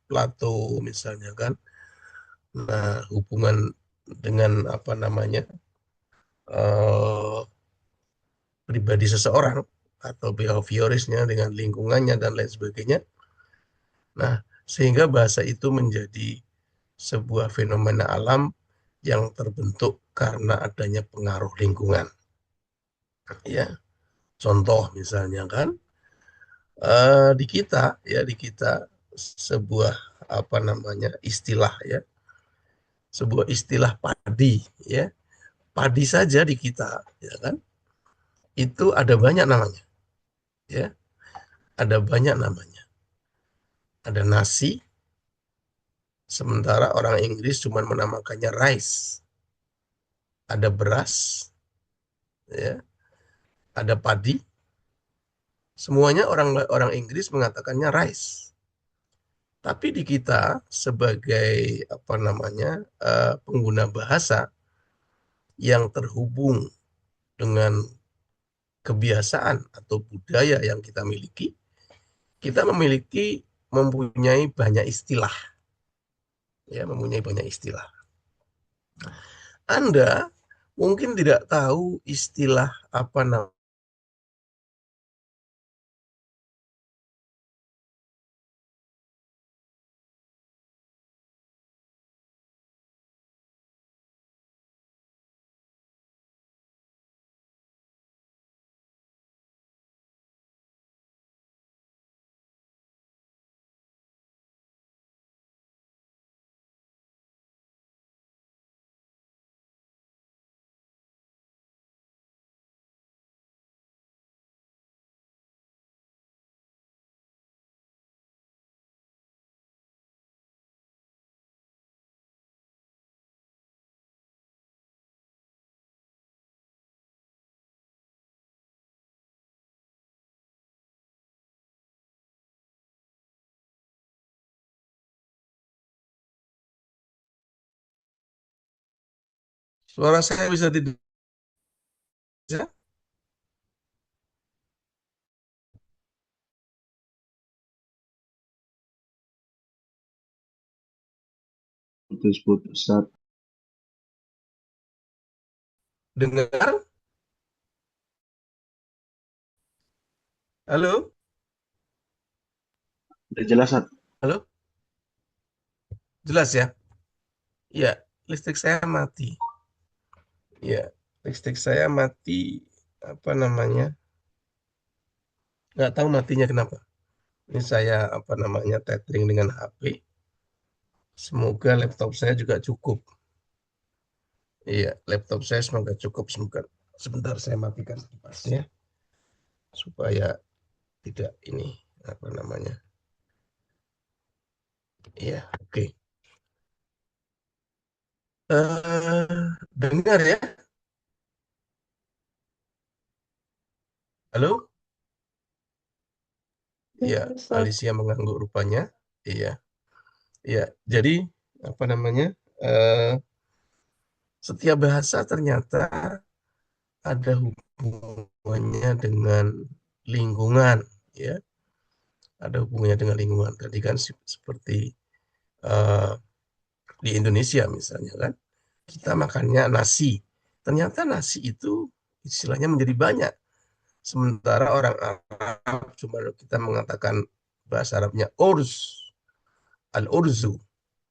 Plato misalnya kan. Nah, hubungan dengan eh, pribadi seseorang atau behaviorisnya dengan lingkungannya dan lain sebagainya. Nah, sehingga bahasa itu menjadi sebuah fenomena alam yang terbentuk karena adanya pengaruh lingkungan. Ya, contoh misalnya kan di kita sebuah istilah, ya, sebuah istilah padi, ya, padi saja di kita, ya kan, itu ada banyak namanya, ya, ada banyak namanya. Ada nasi, sementara orang Inggris cuma menamakannya rice. Ada beras, ya, ada padi, semuanya orang orang Inggris mengatakannya rice. Tapi di kita sebagai pengguna bahasa yang terhubung dengan kebiasaan atau budaya yang kita miliki, kita mempunyai banyak istilah, ya, mempunyai banyak istilah. Anda mungkin tidak tahu istilah apa namanya suara saya bisa tidak bisa? Putus-putus, Ustaz. Dengar? Halo? Udah jelas, Ustaz. Halo? Jelas ya? Ya, listrik saya mati. Ya, listrik saya mati apa namanya? Nggak tahu matinya kenapa. Ini saya tethering dengan HP. Semoga laptop saya juga cukup. Iya, laptop saya semoga cukup. Sebentar saya matikan kipasnya supaya tidak ini apa namanya. Iya, oke. Dengar ya? Halo? Ya, Ustaz. Alicia mengangguk rupanya. Iya, iya. Jadi apa namanya? eh, Setiap bahasa ternyata ada hubungannya dengan lingkungan, ya. Ada hubungannya dengan lingkungan. Tadi kan seperti eh, di Indonesia misalnya kan, kita makannya nasi. Ternyata nasi itu istilahnya menjadi banyak. Sementara orang Arab cuma kita mengatakan bahasa Arabnya urz, al-urzu.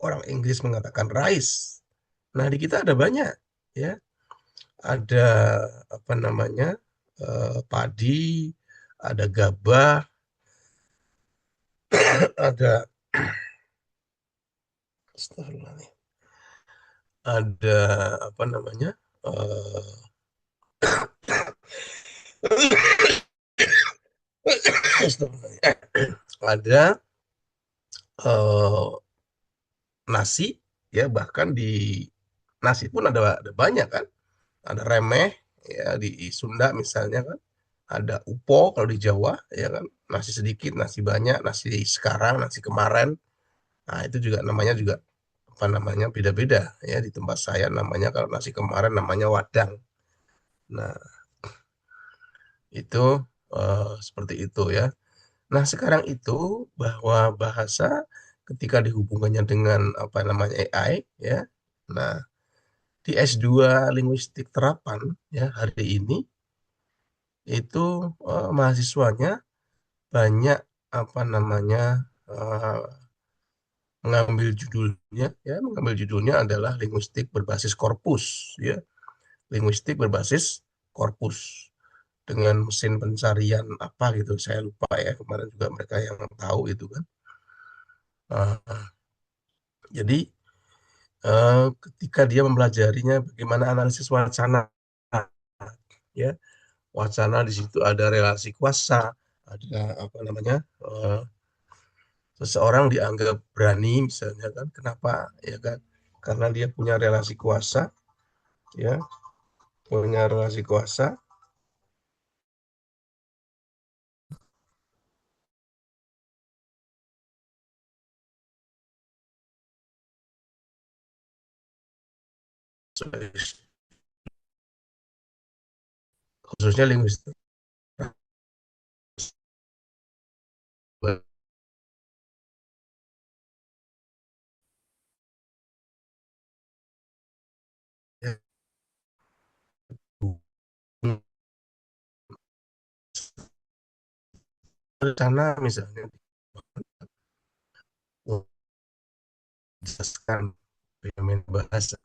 Orang Inggris mengatakan rice. Nah, di kita ada banyak, ya. Ada apa namanya? Padi, ada gabah, ada astagfirullah, ada apa namanya? eh, astagfirullah, ada eh, nasi, ya, bahkan di nasi pun ada banyak kan, ada remeh, ya, di Sunda misalnya kan, ada upo kalau di Jawa, ya kan, nasi sedikit, nasi banyak, nasi sekarang, nasi kemarin. Nah, itu juga namanya juga apa namanya beda-beda, ya. Di tempat saya namanya, kalau nasi kemarin namanya wadang. Nah, itu seperti itu, ya. Nah, sekarang itu bahwa bahasa ketika dihubungannya dengan apa namanya AI, ya. Nah, di S2 linguistik terapan, ya, hari ini itu mahasiswanya banyak apa namanya eh, mengambil judulnya adalah linguistik berbasis korpus, ya, linguistik berbasis korpus dengan mesin pencarian apa gitu, saya lupa ya, kemarin juga mereka yang tahu itu kan. Eh, jadi ketika dia mempelajarinya bagaimana analisis wacana, ya, wacana di situ ada relasi kuasa, ada apa namanya seseorang dianggap berani misalnya kan, kenapa, ya kan, karena dia punya relasi kuasa, ya, punya relasi kuasa. Khususnya linguistik, rencana misalnya menjelaskan fenomena bahasa,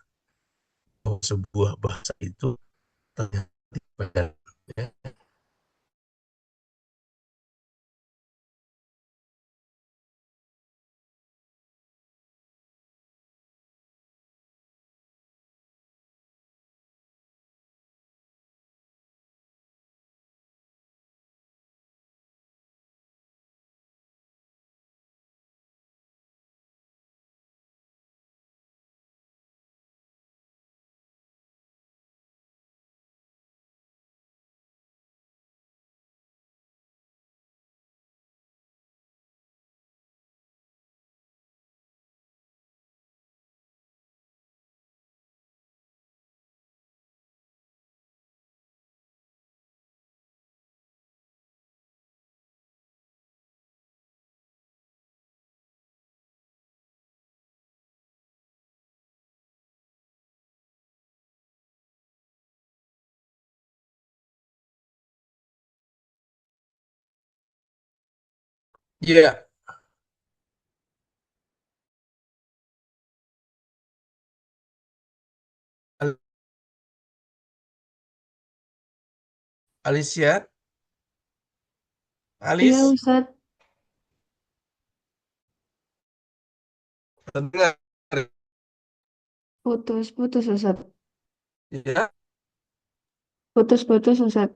bahwa sebuah bahasa itu ternyata banyak, ya. Iya, Alicia, Iya, Alis, Ustadz. terdengar, Putus-putus, Ustadz. ya, Putus-putus, Ustadz.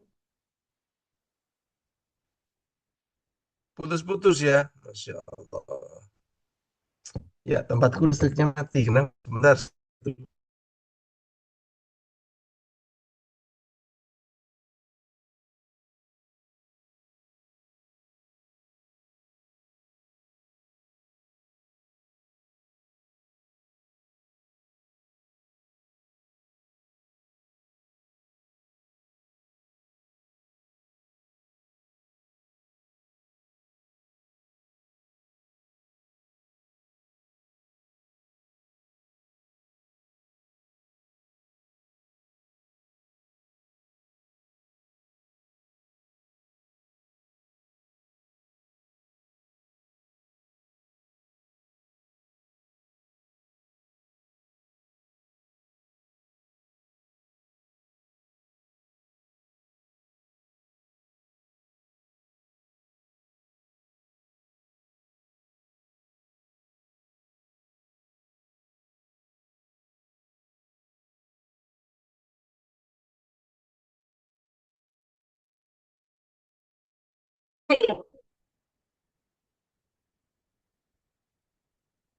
putus-putus ya, Masya Allah. Ya, tempatku listriknya mati, kenapa? Sebentar.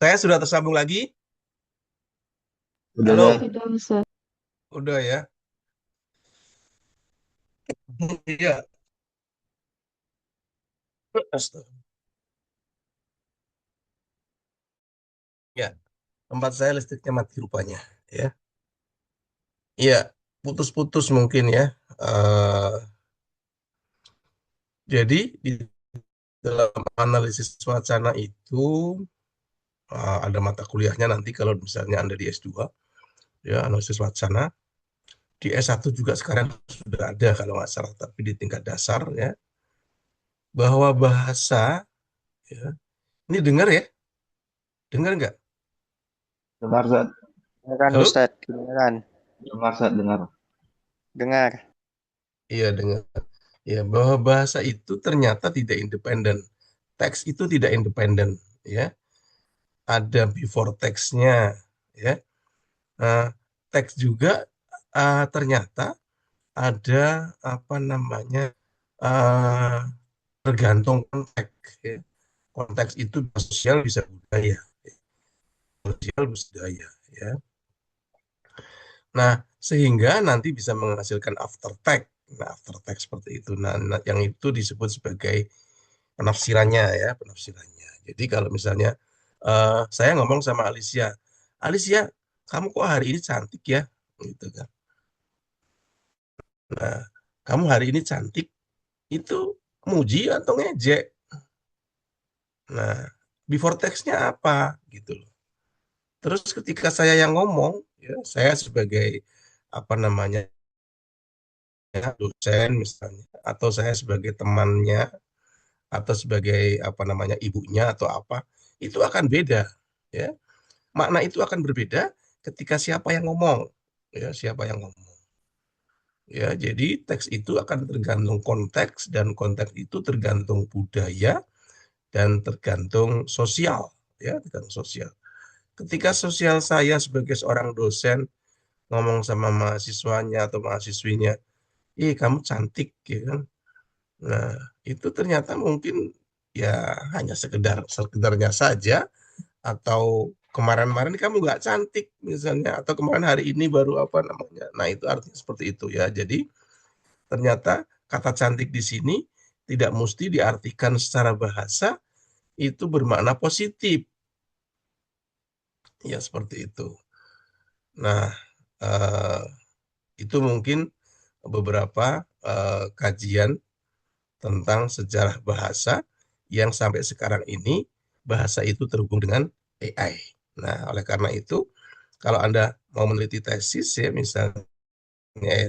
Saya sudah tersambung lagi. Udah, Halo, Ustaz. Sudah, Ustaz. udah ya. Iya. Astaga. Ya, tempat saya listriknya mati rupanya. Ya, iya, putus-putus mungkin ya. Eh, jadi di dalam analisis wacana itu ada mata kuliahnya nanti kalau misalnya Anda di S2, ya analisis wacana. Di S1 juga sekarang sudah ada kalau nggak salah, tapi di tingkat dasar ya, bahwa bahasa, ya, ini dengar ya, dengar nggak? Dengar, Zat. Kedengeran Halo? Ustadz, kedengeran. Dengar, Zat. Dengar. Dengar. Iya dengar. Ya, bahwa bahasa itu ternyata tidak independen. Teks itu tidak independen, ya. Ada before text-nya, ya. Nah, teks juga ternyata ada apa namanya eh, tergantung konteks, ya. Konteks itu bisa sosial bisa budaya, sosial bisa budaya, ya. Nah, sehingga nanti bisa menghasilkan after text. Nah, after text seperti itu. Nah, yang itu disebut sebagai penafsirannya ya, penafsirannya. Jadi kalau misalnya saya ngomong sama Alicia, Alicia, kamu kok hari ini cantik ya, gitu kan. Nah, kamu hari ini cantik itu muji atau ngejek? Nah, before text-nya apa gitu loh. Terus ketika saya yang ngomong, ya, saya sebagai apa namanya dosen misalnya, atau saya sebagai temannya, atau sebagai apa namanya ibunya atau apa, itu akan beda, ya. Makna itu akan berbeda ketika siapa yang ngomong, ya, siapa yang ngomong. Ya, jadi teks itu akan tergantung konteks dan konteks itu tergantung budaya dan tergantung sosial, ya, tergantung sosial. Ketika sosial saya sebagai seorang dosen ngomong sama mahasiswanya atau mahasiswinya, "Ih, kamu cantik," ya kan. Nah, itu ternyata mungkin ya hanya sekedar sekedarnya saja, atau kemarin-kemarin kamu nggak cantik misalnya, atau kemarin hari ini baru apa namanya. Nah, itu artinya seperti itu ya. Jadi ternyata kata cantik di sini tidak mesti diartikan secara bahasa itu bermakna positif. Ya, seperti itu. Nah, eh, itu mungkin beberapa kajian tentang sejarah bahasa yang sampai sekarang ini bahasa itu terhubung dengan AI. Nah, oleh karena itu, kalau Anda mau meneliti tesis ya, misalnya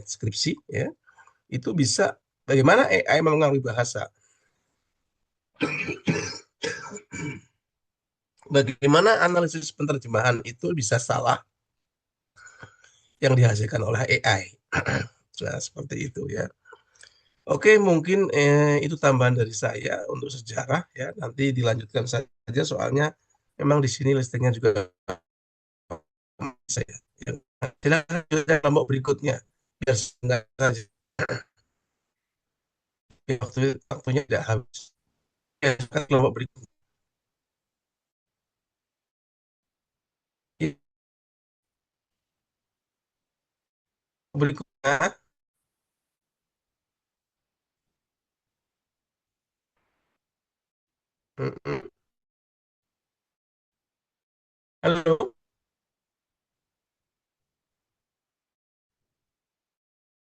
skripsi ya, itu bisa bagaimana AI mempengaruhi bahasa. Bagaimana analisis penerjemahan itu bisa salah yang dihasilkan oleh AI. Nah, seperti itu ya. Oke, mungkin itu tambahan dari saya untuk sejarah ya. Nanti dilanjutkan saja soalnya memang di sini listriknya juga saya. Ya. Silakan kelompok berikutnya biar singkat saja. Waktunya tidak habis. Ya, silakan kelompok berikutnya. Ya, berikutnya. Mm-mm. Halo,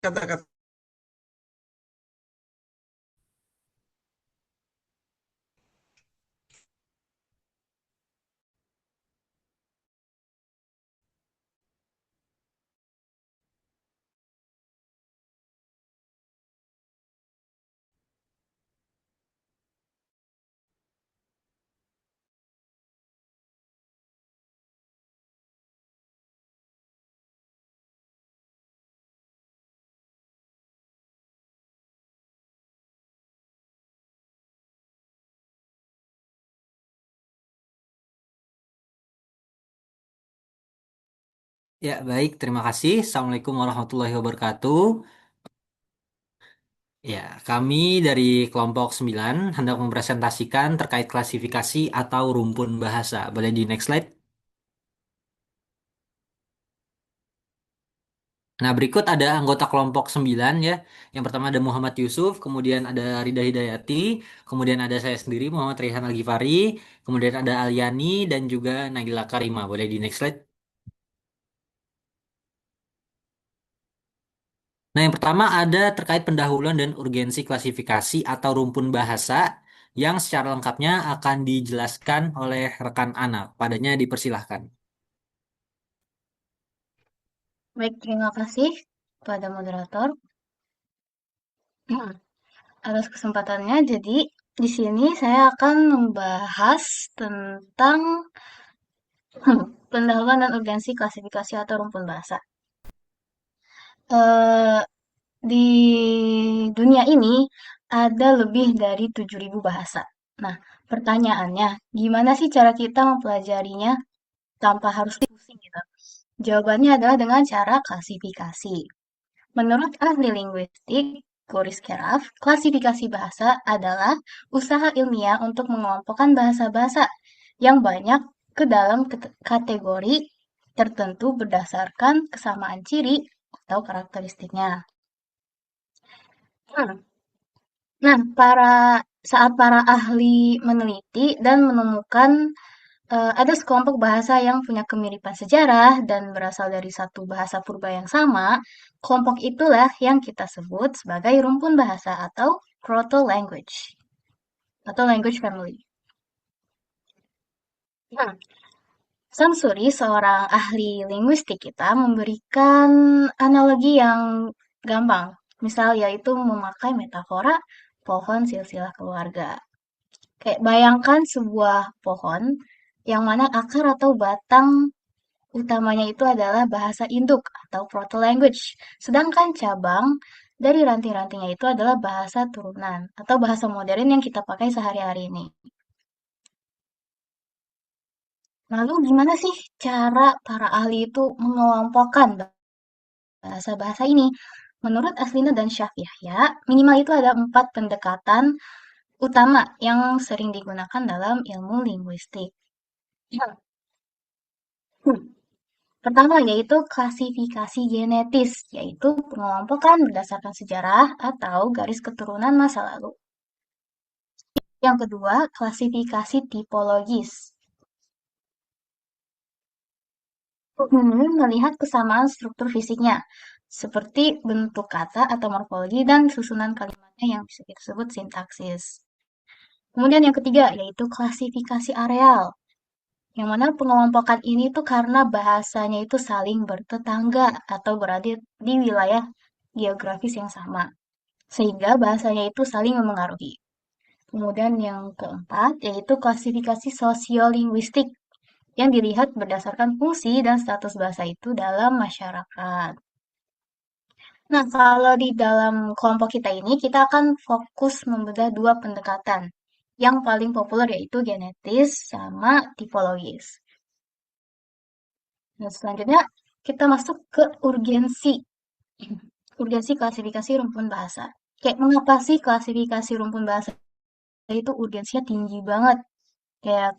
kata-kata. Ya, baik. Terima kasih. Assalamualaikum warahmatullahi wabarakatuh. Ya, kami dari kelompok 9 hendak mempresentasikan terkait klasifikasi atau rumpun bahasa. Boleh di next slide? Nah, berikut ada anggota kelompok 9 ya. Yang pertama ada Muhammad Yusuf, kemudian ada Rida Hidayati, kemudian ada saya sendiri Muhammad Rihan Al-Ghifari, kemudian ada Aliani dan juga Nagila Karima. Boleh di next slide? Nah, yang pertama ada terkait pendahuluan dan urgensi klasifikasi atau rumpun bahasa yang secara lengkapnya akan dijelaskan oleh rekan Ana. Padanya dipersilahkan. Baik, terima kasih kepada moderator atas kesempatannya. Jadi, di sini saya akan membahas tentang pendahuluan dan urgensi klasifikasi atau rumpun bahasa. Eh, di dunia ini ada lebih dari 7.000 bahasa. Nah, pertanyaannya, gimana sih cara kita mempelajarinya tanpa harus pusing gitu? Jawabannya adalah dengan cara klasifikasi. Menurut ahli linguistik, Boris Karloff, klasifikasi bahasa adalah usaha ilmiah untuk mengelompokkan bahasa-bahasa yang banyak ke dalam kategori tertentu berdasarkan kesamaan ciri atau karakteristiknya. Hmm. Nah, saat para ahli meneliti dan menemukan ada sekelompok bahasa yang punya kemiripan sejarah dan berasal dari satu bahasa purba yang sama. Kelompok itulah yang kita sebut sebagai rumpun bahasa atau proto-language atau language family. Nah, Samsuri, seorang ahli linguistik kita, memberikan analogi yang gampang. Misal yaitu memakai metafora pohon silsilah keluarga. Kayak bayangkan sebuah pohon yang mana akar atau batang utamanya itu adalah bahasa induk atau proto-language. Sedangkan cabang dari ranting-rantingnya itu adalah bahasa turunan atau bahasa modern yang kita pakai sehari-hari ini. Lalu gimana sih cara para ahli itu mengelompokkan bahasa-bahasa ini? Menurut Aslina dan Syaf Yahya, minimal itu ada 4 pendekatan utama yang sering digunakan dalam ilmu linguistik. Pertama yaitu klasifikasi genetis, yaitu pengelompokan berdasarkan sejarah atau garis keturunan masa lalu. Yang kedua, klasifikasi tipologis. Melihat kesamaan struktur fisiknya, seperti bentuk kata atau morfologi dan susunan kalimatnya yang bisa kita sebut sintaksis. Kemudian yang ketiga, yaitu klasifikasi areal. Yang mana pengelompokan ini tuh karena bahasanya itu saling bertetangga atau berada di wilayah geografis yang sama. Sehingga bahasanya itu saling memengaruhi. Kemudian yang keempat, yaitu klasifikasi sosiolinguistik yang dilihat berdasarkan fungsi dan status bahasa itu dalam masyarakat. Nah, kalau di dalam kelompok kita ini, kita akan fokus membedah dua pendekatan. Yang paling populer yaitu genetis sama tipologis. Nah, selanjutnya kita masuk ke urgensi. Urgensi klasifikasi rumpun bahasa. Kayak mengapa sih klasifikasi rumpun bahasa itu urgensinya tinggi banget? Kayak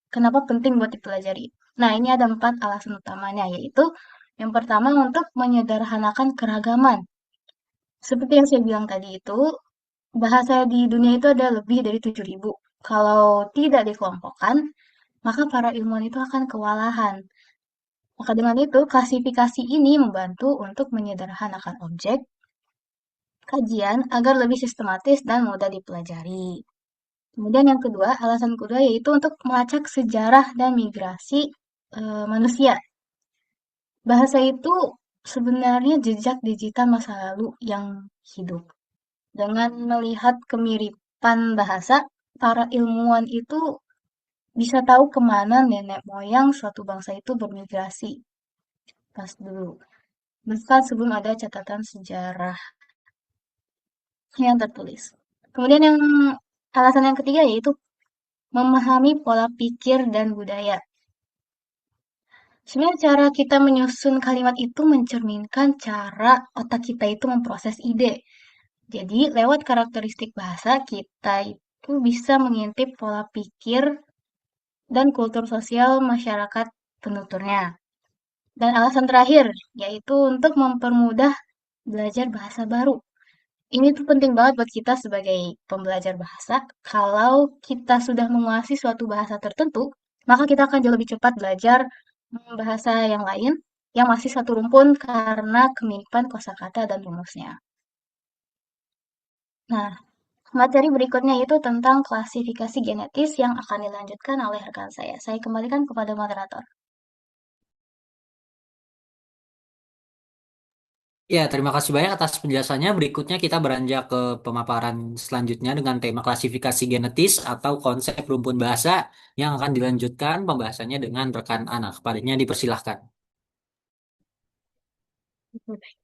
kenapa penting buat dipelajari? Nah, ini ada 4 alasan utamanya, yaitu yang pertama untuk menyederhanakan keragaman. Seperti yang saya bilang tadi itu, bahasa di dunia itu ada lebih dari 7.000. Kalau tidak dikelompokkan, maka para ilmuwan itu akan kewalahan. Maka dengan itu, klasifikasi ini membantu untuk menyederhanakan objek kajian agar lebih sistematis dan mudah dipelajari. Kemudian yang kedua, alasan kedua yaitu untuk melacak sejarah dan migrasi manusia. Bahasa itu sebenarnya jejak digital masa lalu yang hidup. Dengan melihat kemiripan bahasa, para ilmuwan itu bisa tahu kemana nenek moyang suatu bangsa itu bermigrasi pas dulu. Bahkan sebelum ada catatan sejarah yang tertulis. Kemudian alasan yang ketiga yaitu memahami pola pikir dan budaya. Sebenarnya cara kita menyusun kalimat itu mencerminkan cara otak kita itu memproses ide. Jadi, lewat karakteristik bahasa, kita itu bisa mengintip pola pikir dan kultur sosial masyarakat penuturnya. Dan alasan terakhir, yaitu untuk mempermudah belajar bahasa baru. Ini tuh penting banget buat kita sebagai pembelajar bahasa. Kalau kita sudah menguasai suatu bahasa tertentu, maka kita akan jauh lebih cepat belajar bahasa yang lain yang masih satu rumpun karena kemiripan kosakata dan rumusnya. Nah, materi berikutnya itu tentang klasifikasi genetis yang akan dilanjutkan oleh rekan saya. Saya kembalikan kepada moderator. Ya, terima kasih banyak atas penjelasannya. Berikutnya kita beranjak ke pemaparan selanjutnya dengan tema klasifikasi genetis atau konsep rumpun bahasa yang akan dilanjutkan pembahasannya dengan rekan Ana. Kepadanya dipersilahkan.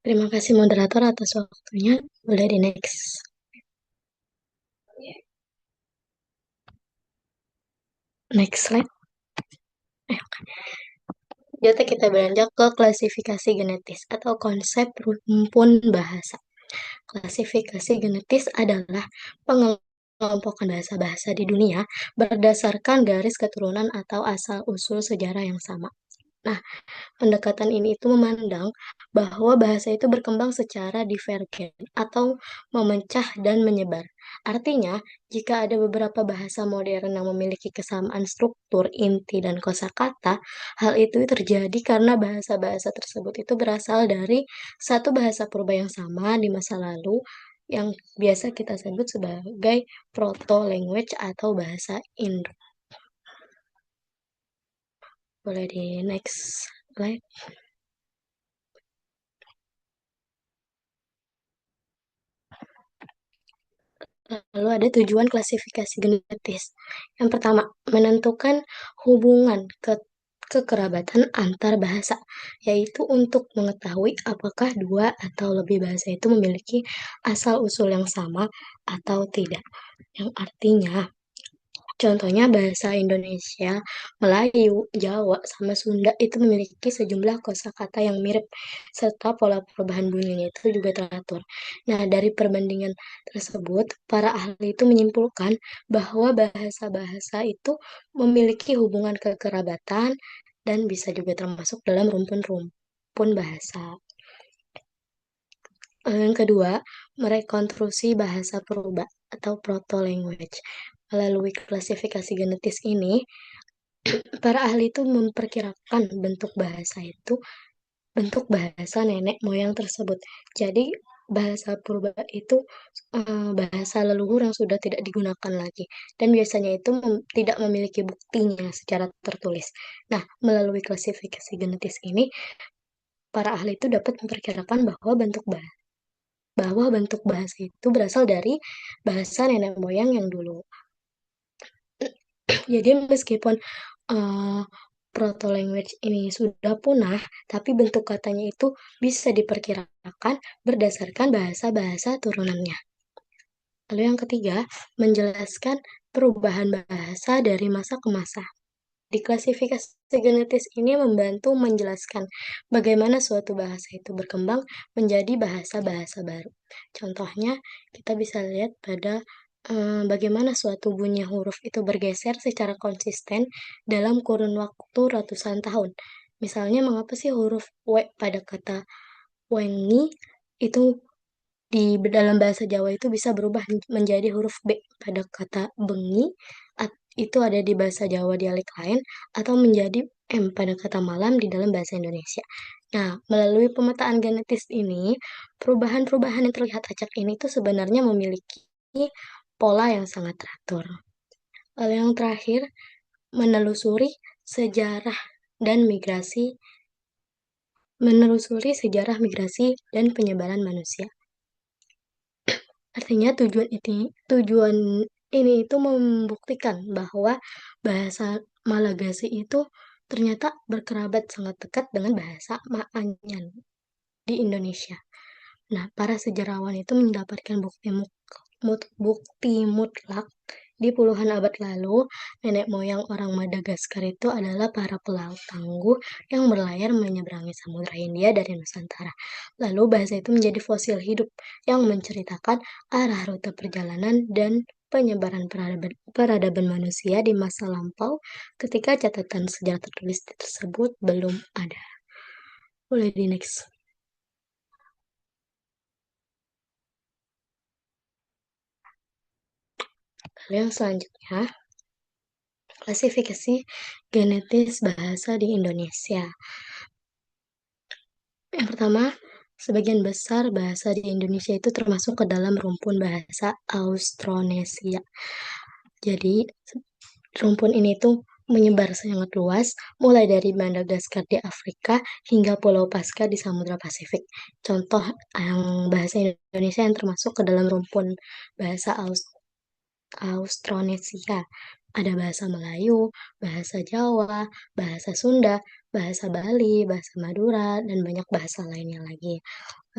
Terima kasih moderator atas waktunya. Boleh di next. Next slide. Jadi kita beranjak ke klasifikasi genetis atau konsep rumpun bahasa. Klasifikasi genetis adalah pengelompokan bahasa-bahasa di dunia berdasarkan garis keturunan atau asal-usul sejarah yang sama. Nah, pendekatan ini itu memandang bahwa bahasa itu berkembang secara divergen atau memecah dan menyebar. Artinya, jika ada beberapa bahasa modern yang memiliki kesamaan struktur, inti, dan kosakata, hal itu terjadi karena bahasa-bahasa tersebut itu berasal dari satu bahasa purba yang sama di masa lalu yang biasa kita sebut sebagai proto-language atau bahasa Indo. Boleh di next slide. Lalu ada tujuan klasifikasi genetis. Yang pertama, menentukan hubungan kekerabatan antar bahasa, yaitu untuk mengetahui apakah dua atau lebih bahasa itu memiliki asal-usul yang sama atau tidak. Yang artinya, contohnya bahasa Indonesia, Melayu, Jawa, sama Sunda itu memiliki sejumlah kosakata yang mirip, serta pola perubahan bunyinya itu juga teratur. Nah, dari perbandingan tersebut, para ahli itu menyimpulkan bahwa bahasa-bahasa itu memiliki hubungan kekerabatan dan bisa juga termasuk dalam rumpun bahasa. Yang kedua, merekonstruksi bahasa purba atau proto-language. Melalui klasifikasi genetis ini, para ahli itu memperkirakan bentuk bahasa nenek moyang tersebut. Jadi, bahasa purba itu bahasa leluhur yang sudah tidak digunakan lagi. Dan biasanya itu tidak memiliki buktinya secara tertulis. Nah, melalui klasifikasi genetis ini, para ahli itu dapat memperkirakan bahwa bentuk bahasa itu berasal dari bahasa nenek moyang yang dulu. Jadi meskipun proto-language ini sudah punah, tapi bentuk katanya itu bisa diperkirakan berdasarkan bahasa-bahasa turunannya. Lalu yang ketiga, menjelaskan perubahan bahasa dari masa ke masa. Di klasifikasi genetis ini membantu menjelaskan bagaimana suatu bahasa itu berkembang menjadi bahasa-bahasa baru. Contohnya, kita bisa lihat pada bagaimana suatu bunyi huruf itu bergeser secara konsisten dalam kurun waktu ratusan tahun. Misalnya, mengapa sih huruf W pada kata wengi itu di dalam bahasa Jawa itu bisa berubah menjadi huruf B pada kata bengi, itu ada di bahasa Jawa dialek lain, atau menjadi M pada kata malam di dalam bahasa Indonesia. Nah, melalui pemetaan genetis ini, perubahan-perubahan yang terlihat acak ini tuh sebenarnya memiliki pola yang sangat teratur. Lalu yang terakhir, menelusuri sejarah migrasi dan penyebaran manusia. Artinya tujuan ini itu membuktikan bahwa bahasa Malagasy itu ternyata berkerabat sangat dekat dengan bahasa Maanyan di Indonesia. Nah, para sejarawan itu mendapatkan bukti mutlak Di puluhan abad lalu, nenek moyang orang Madagaskar itu adalah para pelaut tangguh yang berlayar menyeberangi Samudra Hindia dari Nusantara. Lalu bahasa itu menjadi fosil hidup yang menceritakan arah rute perjalanan dan penyebaran peradaban manusia di masa lampau ketika catatan sejarah tertulis tersebut belum ada. Boleh di next. Lalu yang selanjutnya, klasifikasi genetis bahasa di Indonesia. Yang pertama, sebagian besar bahasa di Indonesia itu termasuk ke dalam rumpun bahasa Austronesia. Jadi, rumpun ini tuh menyebar sangat luas, mulai dari Madagaskar di Afrika hingga Pulau Paskah di Samudra Pasifik. Contoh yang bahasa Indonesia yang termasuk ke dalam rumpun bahasa Austronesia. Ada bahasa Melayu, bahasa Jawa, bahasa Sunda, bahasa Bali, bahasa Madura, dan banyak bahasa lainnya lagi.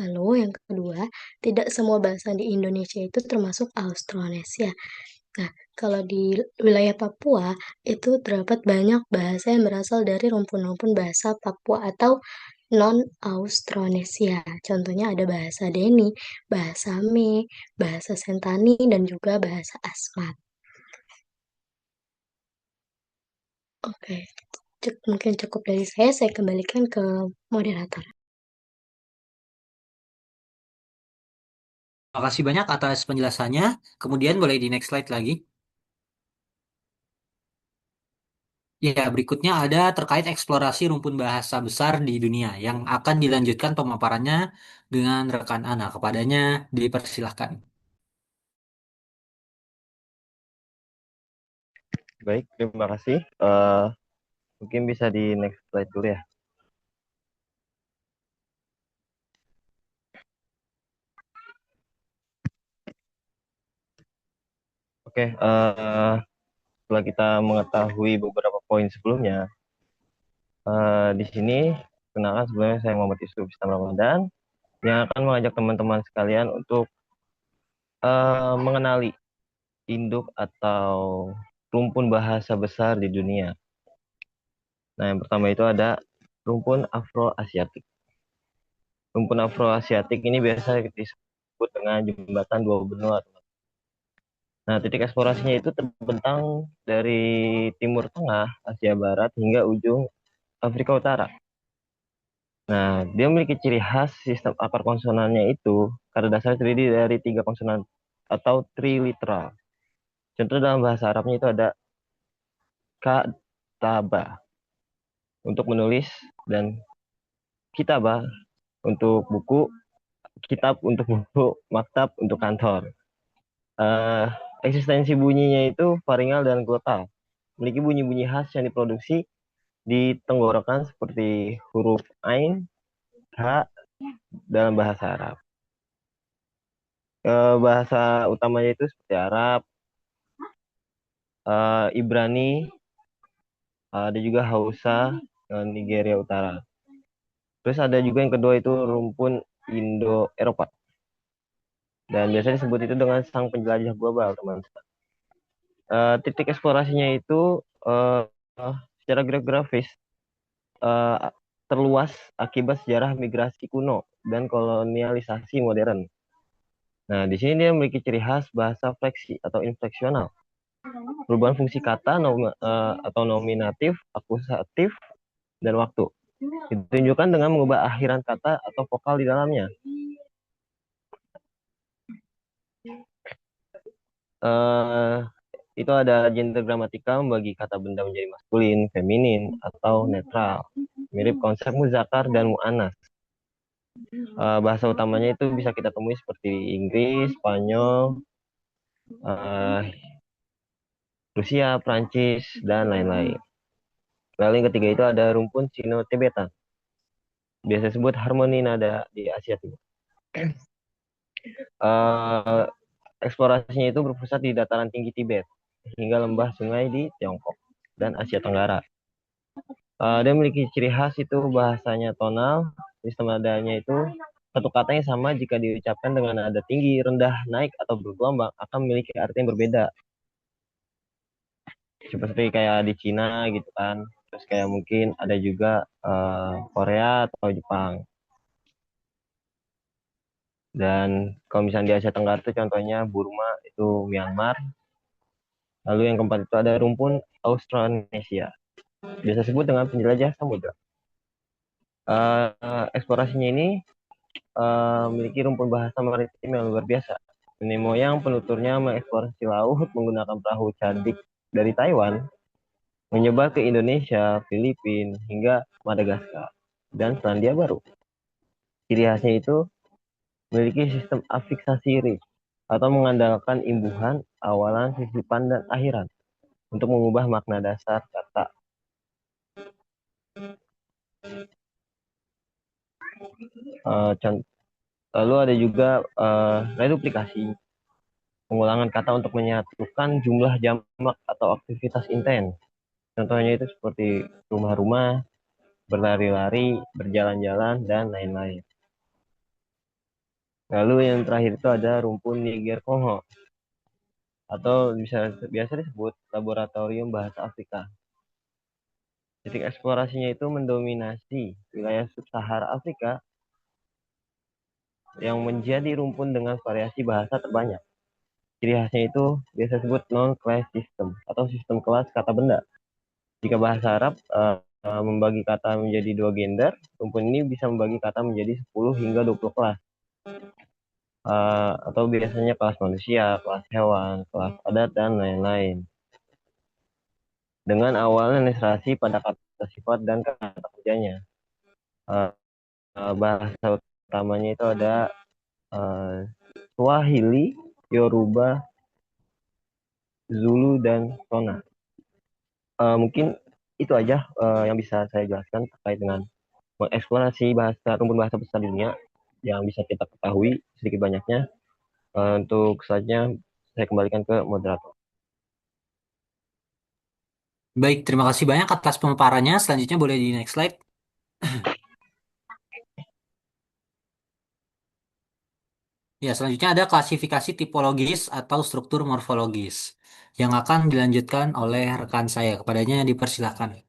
Lalu yang kedua, tidak semua bahasa di Indonesia itu termasuk Austronesia. Nah, kalau di wilayah Papua itu terdapat banyak bahasa yang berasal dari rumpun-rumpun bahasa Papua atau non-Austronesia. Contohnya ada bahasa Deni, bahasa Me, bahasa Sentani, dan juga bahasa Asmat. Oke, mungkin cukup dari saya kembalikan ke moderator. Terima kasih banyak atas penjelasannya. Kemudian boleh di next slide lagi. Ya, berikutnya ada terkait eksplorasi rumpun bahasa besar di dunia yang akan dilanjutkan pemaparannya dengan rekan Ana. Kepadanya dipersilahkan. Baik, terima kasih. Mungkin bisa di next slide dulu ya. Oke, setelah kita mengetahui beberapa poin sebelumnya, di sini kenalkan sebelumnya saya Muhammad Yusuf Islam Ramadan yang akan mengajak teman-teman sekalian untuk mengenali induk atau rumpun bahasa besar di dunia. Nah, yang pertama itu ada rumpun Afro-Asiatik. Rumpun Afro-Asiatik ini biasa disebut dengan jembatan dua benua. Nah, titik eksplorasinya itu terbentang dari Timur Tengah, Asia Barat, hingga ujung Afrika Utara. Nah, dia memiliki ciri khas sistem akar konsonannya itu pada dasarnya terdiri dari 3 konsonan atau triliteral. Contoh dalam bahasa Arabnya itu ada kataba untuk menulis dan kitabah untuk buku, kitab untuk buku, maktab untuk kantor. Eksistensi bunyinya itu faringal dan glotal. Memiliki bunyi-bunyi khas yang diproduksi di tenggorokan seperti huruf Ain, H dalam bahasa Arab. Bahasa utamanya itu seperti Arab, Ibrani, ada juga Hausa, Nigeria Utara. Terus ada juga yang kedua itu rumpun Indo-Eropa. Dan biasanya disebut itu dengan sang penjelajah global, teman-teman. Titik eksplorasinya itu secara geografis terluas akibat sejarah migrasi kuno dan kolonialisasi modern. Nah, di sini dia memiliki ciri khas bahasa fleksi atau infleksional. Perubahan fungsi kata atau nominatif, akusatif, dan waktu. Ditunjukkan dengan mengubah akhiran kata atau vokal di dalamnya. Itu ada gender gramatikal membagi kata benda menjadi maskulin, feminin, atau netral. Mirip konsep muzakkar dan mu'annas. Bahasa utamanya itu bisa kita temui seperti Inggris, Spanyol, Rusia, Prancis, dan lain-lain. Lalu yang ketiga itu ada rumpun Sino-Tibetan. Biasa disebut harmoni nada di Asia Timur. Eksplorasinya itu berpusat di dataran tinggi Tibet hingga lembah sungai di Tiongkok dan Asia Tenggara. Dia memiliki ciri khas itu bahasanya tonal, sistem nadanya itu satu kata yang sama jika diucapkan dengan nada tinggi, rendah, naik, atau bergelombang akan memiliki arti yang berbeda. seperti kayak di Cina gitu kan. Terus kayak mungkin ada juga Korea atau Jepang. Dan kalau misalnya di Asia Tenggara itu contohnya Burma itu Myanmar. Lalu yang keempat itu ada rumpun Austronesia. Biasa disebut dengan penjelajah samudra. Eksplorasinya ini memiliki rumpun bahasa maritim yang luar biasa. Nenek moyang penuturnya mengeksplorasi laut menggunakan perahu cadik dari Taiwan, menyebar ke Indonesia, Filipina, hingga Madagaskar, dan Selandia Baru. Ciri khasnya itu memiliki sistem afiksasi reef atau mengandalkan imbuhan, awalan, sisipan, dan akhiran untuk mengubah makna dasar kata. Lalu ada juga reduplikasi, pengulangan kata untuk menyatukan jumlah jamak atau aktivitas intens. Contohnya itu seperti rumah-rumah, berlari-lari, berjalan-jalan, dan lain-lain. Lalu yang terakhir itu ada rumpun Niger-Kongo, atau biasa disebut Laboratorium Bahasa Afrika. Titik eksplorasinya itu mendominasi wilayah sub-Sahara Afrika yang menjadi rumpun dengan variasi bahasa terbanyak. Ciri khasnya itu biasa disebut non-class system atau sistem kelas kata benda. Jika bahasa Arab membagi kata menjadi 2 gender, rumpun ini bisa membagi kata menjadi 10 hingga 20 kelas. Atau biasanya kelas manusia, kelas hewan, kelas adat, dan lain-lain. Dengan awalnya literasi pada kata sifat dan kata kerjanya. Bahasa utamanya itu ada Swahili, Yoruba, Zulu, dan Shona. Mungkin itu aja yang bisa saya jelaskan terkait dengan mengeksplorasi rumpun bahasa besar dunia yang bisa kita ketahui sedikit banyaknya. Untuk selanjutnya saya kembalikan ke moderator. Baik, terima kasih banyak atas pemaparannya. Selanjutnya boleh di next slide. Ya, selanjutnya ada klasifikasi tipologis atau struktur morfologis yang akan dilanjutkan oleh rekan saya. Kepadanya dipersilakan.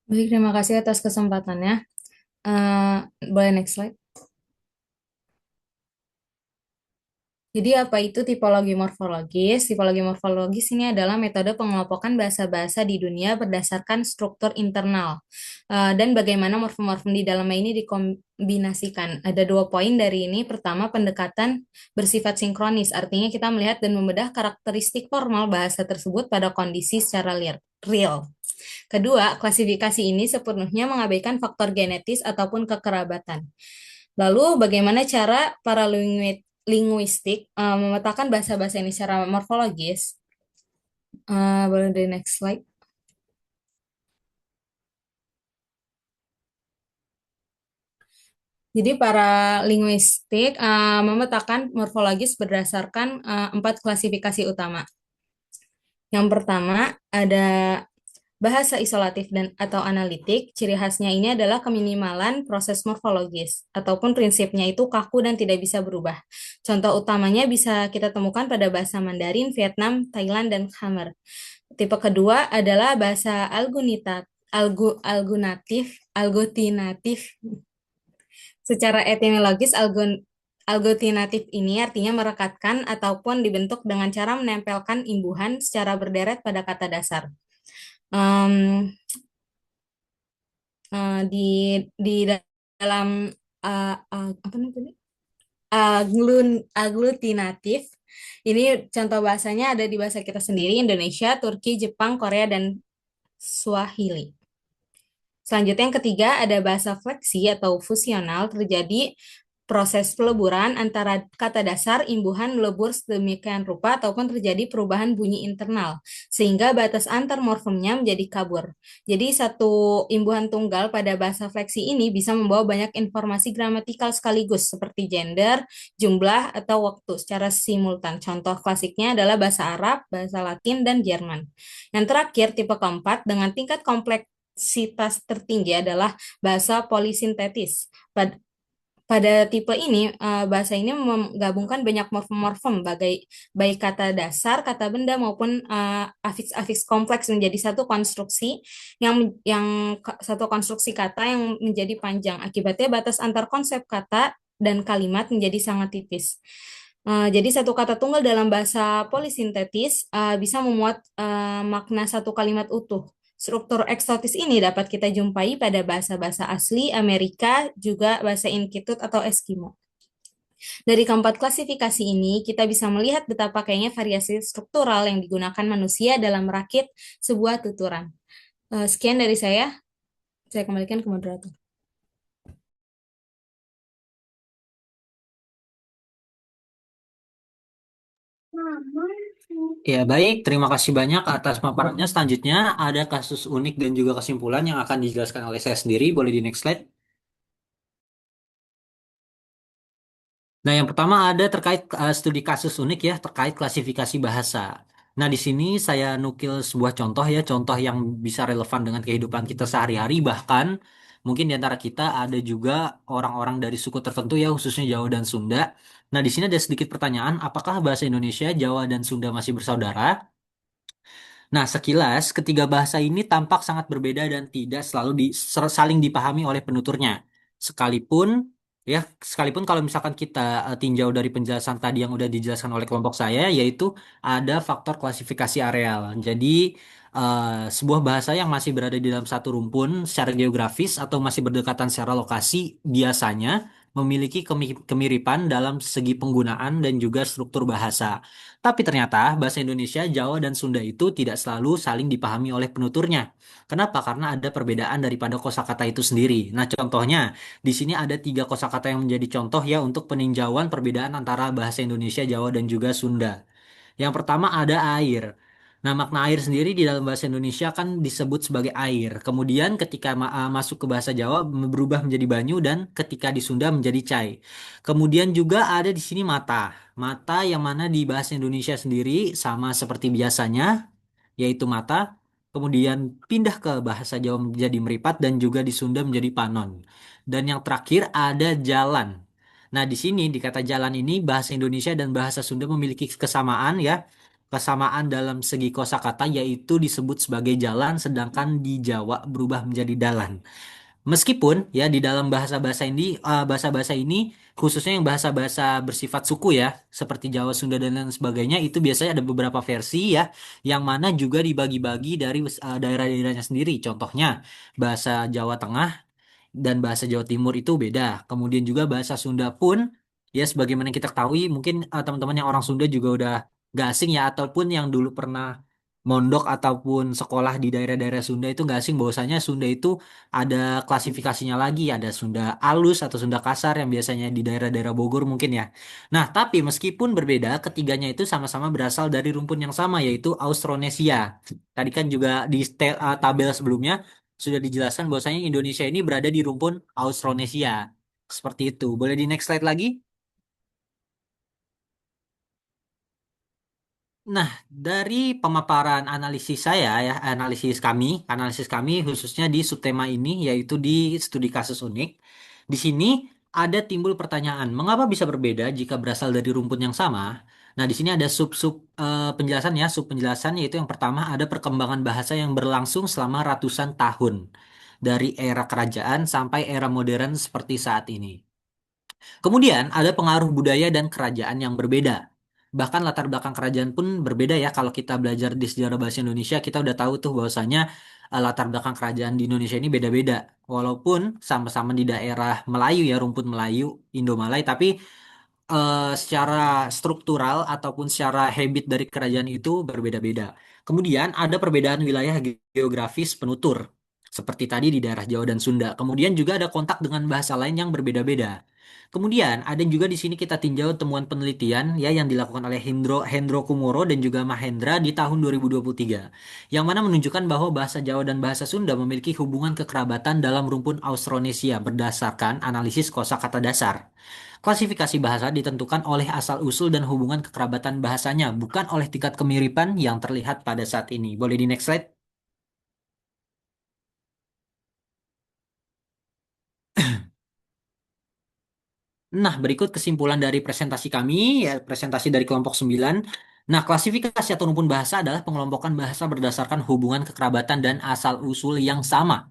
Baik, terima kasih atas kesempatannya. Boleh next slide. Jadi apa itu tipologi morfologis? Tipologi morfologis ini adalah metode pengelompokan bahasa-bahasa di dunia berdasarkan struktur internal dan bagaimana morfem-morfem di dalamnya ini dikombinasikan. Ada 2 poin dari ini. Pertama, pendekatan bersifat sinkronis, artinya kita melihat dan membedah karakteristik formal bahasa tersebut pada kondisi secara real. Kedua, klasifikasi ini sepenuhnya mengabaikan faktor genetis ataupun kekerabatan. Lalu bagaimana cara para linguistik memetakan bahasa-bahasa ini secara morfologis? Boleh di next slide. Jadi para linguistik memetakan morfologis berdasarkan 4 klasifikasi utama. Yang pertama ada bahasa isolatif dan atau analitik. Ciri khasnya ini adalah keminimalan proses morfologis ataupun prinsipnya itu kaku dan tidak bisa berubah. Contoh utamanya bisa kita temukan pada bahasa Mandarin, Vietnam, Thailand, dan Khmer. Tipe kedua adalah bahasa algotinatif. Secara etimologis, algotinatif ini artinya merekatkan ataupun dibentuk dengan cara menempelkan imbuhan secara berderet pada kata dasar. Di dalam apa namanya? Aglutinatif ini contoh bahasanya ada di bahasa kita sendiri, Indonesia, Turki, Jepang, Korea, dan Swahili. Selanjutnya yang ketiga ada bahasa fleksi atau fusional, terjadi proses peleburan antara kata dasar imbuhan melebur sedemikian rupa ataupun terjadi perubahan bunyi internal sehingga batas antar morfemnya menjadi kabur. Jadi satu imbuhan tunggal pada bahasa fleksi ini bisa membawa banyak informasi gramatikal sekaligus seperti gender, jumlah, atau waktu secara simultan. Contoh klasiknya adalah bahasa Arab, bahasa Latin, dan Jerman. Yang terakhir tipe keempat dengan tingkat kompleksitas tertinggi adalah bahasa polisintetis. pada tipe ini, bahasa ini menggabungkan banyak morfem-morfem baik kata dasar, kata benda maupun afiks-afiks kompleks menjadi satu konstruksi satu konstruksi kata yang menjadi panjang. Akibatnya batas antar konsep kata dan kalimat menjadi sangat tipis. Jadi satu kata tunggal dalam bahasa polisintetis bisa memuat makna satu kalimat utuh. Struktur eksotis ini dapat kita jumpai pada bahasa-bahasa asli Amerika, juga bahasa Inuktitut atau Eskimo. Dari keempat klasifikasi ini, kita bisa melihat betapa kayaknya variasi struktural yang digunakan manusia dalam merakit sebuah tuturan. Sekian dari saya kembalikan ke moderator. Ya, baik. Terima kasih banyak atas paparannya. Selanjutnya ada kasus unik dan juga kesimpulan yang akan dijelaskan oleh saya sendiri. Boleh di next slide. Nah, yang pertama ada terkait studi kasus unik ya, terkait klasifikasi bahasa. Nah, di sini saya nukil sebuah contoh ya, contoh yang bisa relevan dengan kehidupan kita sehari-hari. Bahkan mungkin di antara kita ada juga orang-orang dari suku tertentu ya, khususnya Jawa dan Sunda. Nah, di sini ada sedikit pertanyaan, apakah bahasa Indonesia, Jawa, dan Sunda masih bersaudara? Nah, sekilas ketiga bahasa ini tampak sangat berbeda dan tidak selalu saling dipahami oleh penuturnya. Sekalipun sekalipun kalau misalkan kita tinjau dari penjelasan tadi yang udah dijelaskan oleh kelompok saya, yaitu ada faktor klasifikasi areal. Jadi sebuah bahasa yang masih berada di dalam satu rumpun secara geografis atau masih berdekatan secara lokasi biasanya memiliki kemiripan dalam segi penggunaan dan juga struktur bahasa. Tapi ternyata bahasa Indonesia, Jawa, dan Sunda itu tidak selalu saling dipahami oleh penuturnya. Kenapa? Karena ada perbedaan daripada kosakata itu sendiri. Nah, contohnya di sini ada tiga kosakata yang menjadi contoh ya untuk peninjauan perbedaan antara bahasa Indonesia, Jawa, dan juga Sunda. Yang pertama ada air. Nah, makna air sendiri di dalam bahasa Indonesia kan disebut sebagai air. Kemudian ketika masuk ke bahasa Jawa berubah menjadi banyu dan ketika di Sunda menjadi cai. Kemudian juga ada di sini mata. Mata yang mana di bahasa Indonesia sendiri sama seperti biasanya, yaitu mata. Kemudian pindah ke bahasa Jawa menjadi meripat dan juga di Sunda menjadi panon. Dan yang terakhir ada jalan. Nah, di sini di kata jalan ini bahasa Indonesia dan bahasa Sunda memiliki kesamaan ya. Kesamaan dalam segi kosakata yaitu disebut sebagai jalan sedangkan di Jawa berubah menjadi dalan. Meskipun ya di dalam bahasa-bahasa ini khususnya yang bahasa-bahasa bersifat suku ya seperti Jawa, Sunda dan lain sebagainya itu biasanya ada beberapa versi ya yang mana juga dibagi-bagi dari daerah-daerahnya sendiri. Contohnya bahasa Jawa Tengah dan bahasa Jawa Timur itu beda. Kemudian juga bahasa Sunda pun ya sebagaimana kita ketahui mungkin teman-teman yang orang Sunda juga udah gak asing ya ataupun yang dulu pernah mondok ataupun sekolah di daerah-daerah Sunda itu gak asing bahwasanya Sunda itu ada klasifikasinya lagi, ada Sunda alus atau Sunda kasar yang biasanya di daerah-daerah Bogor mungkin ya. Nah, tapi meskipun berbeda, ketiganya itu sama-sama berasal dari rumpun yang sama yaitu Austronesia. Tadi kan juga di tabel sebelumnya sudah dijelaskan bahwasanya Indonesia ini berada di rumpun Austronesia. Seperti itu. Boleh di next slide lagi? Nah, dari pemaparan analisis saya ya, analisis kami khususnya di subtema ini yaitu di studi kasus unik. Di sini ada timbul pertanyaan, mengapa bisa berbeda jika berasal dari rumpun yang sama? Nah, di sini ada sub-sub penjelasan ya, sub penjelasan yaitu yang pertama ada perkembangan bahasa yang berlangsung selama ratusan tahun dari era kerajaan sampai era modern seperti saat ini. Kemudian ada pengaruh budaya dan kerajaan yang berbeda. Bahkan latar belakang kerajaan pun berbeda ya. Kalau kita belajar di sejarah bahasa Indonesia, kita udah tahu tuh bahwasanya latar belakang kerajaan di Indonesia ini beda-beda. Walaupun sama-sama di daerah Melayu ya, rumpun Melayu, Indo-Malay, tapi secara struktural ataupun secara habit dari kerajaan itu berbeda-beda. Kemudian ada perbedaan wilayah geografis penutur, seperti tadi di daerah Jawa dan Sunda. Kemudian juga ada kontak dengan bahasa lain yang berbeda-beda. Kemudian ada juga di sini kita tinjau temuan penelitian ya yang dilakukan oleh Hendro Kumoro dan juga Mahendra di tahun 2023, yang mana menunjukkan bahwa bahasa Jawa dan bahasa Sunda memiliki hubungan kekerabatan dalam rumpun Austronesia berdasarkan analisis kosakata dasar. Klasifikasi bahasa ditentukan oleh asal-usul dan hubungan kekerabatan bahasanya, bukan oleh tingkat kemiripan yang terlihat pada saat ini. Boleh di next slide? Nah, berikut kesimpulan dari presentasi kami, ya presentasi dari kelompok 9. Nah, klasifikasi atau rumpun bahasa adalah pengelompokan bahasa berdasarkan hubungan kekerabatan dan asal-usul yang sama.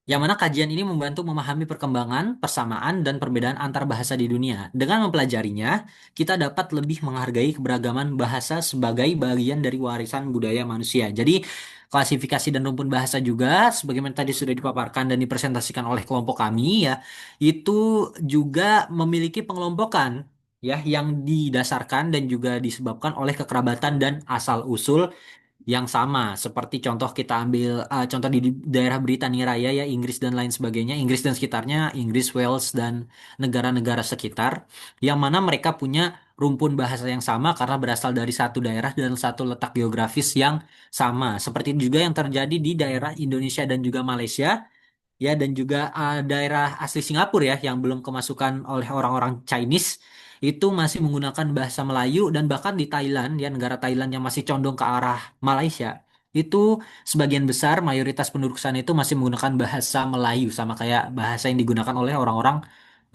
Yang mana kajian ini membantu memahami perkembangan, persamaan, dan perbedaan antar bahasa di dunia. Dengan mempelajarinya, kita dapat lebih menghargai keberagaman bahasa sebagai bagian dari warisan budaya manusia. Jadi, klasifikasi dan rumpun bahasa juga, sebagaimana tadi sudah dipaparkan dan dipresentasikan oleh kelompok kami, ya, itu juga memiliki pengelompokan, ya, yang didasarkan dan juga disebabkan oleh kekerabatan dan asal-usul yang sama. Seperti contoh kita ambil contoh di daerah Britania Raya ya, Inggris dan lain sebagainya, Inggris dan sekitarnya, Inggris, Wales dan negara-negara sekitar, yang mana mereka punya rumpun bahasa yang sama karena berasal dari satu daerah dan satu letak geografis yang sama. Seperti juga yang terjadi di daerah Indonesia dan juga Malaysia, ya, dan juga daerah asli Singapura ya yang belum kemasukan oleh orang-orang Chinese, itu masih menggunakan bahasa Melayu. Dan bahkan di Thailand ya, negara Thailand yang masih condong ke arah Malaysia, itu sebagian besar mayoritas penduduk sana itu masih menggunakan bahasa Melayu sama kayak bahasa yang digunakan oleh orang-orang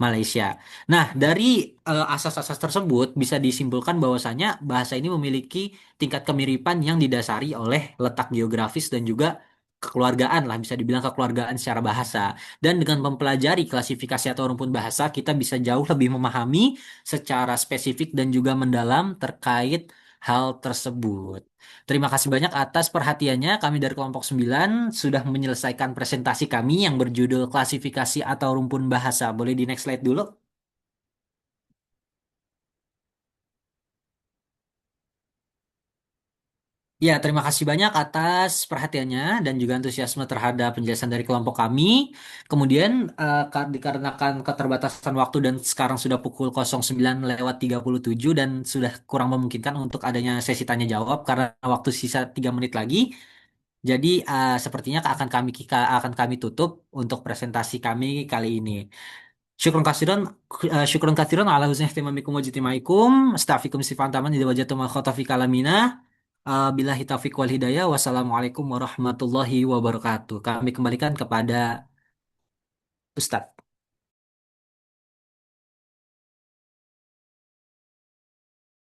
Malaysia. Nah, dari asas-asas tersebut bisa disimpulkan bahwasanya bahasa ini memiliki tingkat kemiripan yang didasari oleh letak geografis dan juga kekeluargaan lah, bisa dibilang kekeluargaan secara bahasa. Dan dengan mempelajari klasifikasi atau rumpun bahasa, kita bisa jauh lebih memahami secara spesifik dan juga mendalam terkait hal tersebut. Terima kasih banyak atas perhatiannya. Kami dari kelompok 9 sudah menyelesaikan presentasi kami yang berjudul klasifikasi atau rumpun bahasa. Boleh di next slide dulu? Ya, terima kasih banyak atas perhatiannya dan juga antusiasme terhadap penjelasan dari kelompok kami. Kemudian, dikarenakan keterbatasan waktu dan sekarang sudah pukul 09:37 dan sudah kurang memungkinkan untuk adanya sesi tanya jawab karena waktu sisa 3 menit lagi. Jadi, sepertinya akan kami tutup untuk presentasi kami kali ini. Syukron kasiron, syukron kasiron ala husni ihtimamikum wa jitimaikum. Astaghfirukum sifan taman idza wajadtum al khata fi kalamina. Billahi taufiq wal hidayah. Wassalamualaikum warahmatullahi wabarakatuh. Kami kembalikan kepada Ustadz.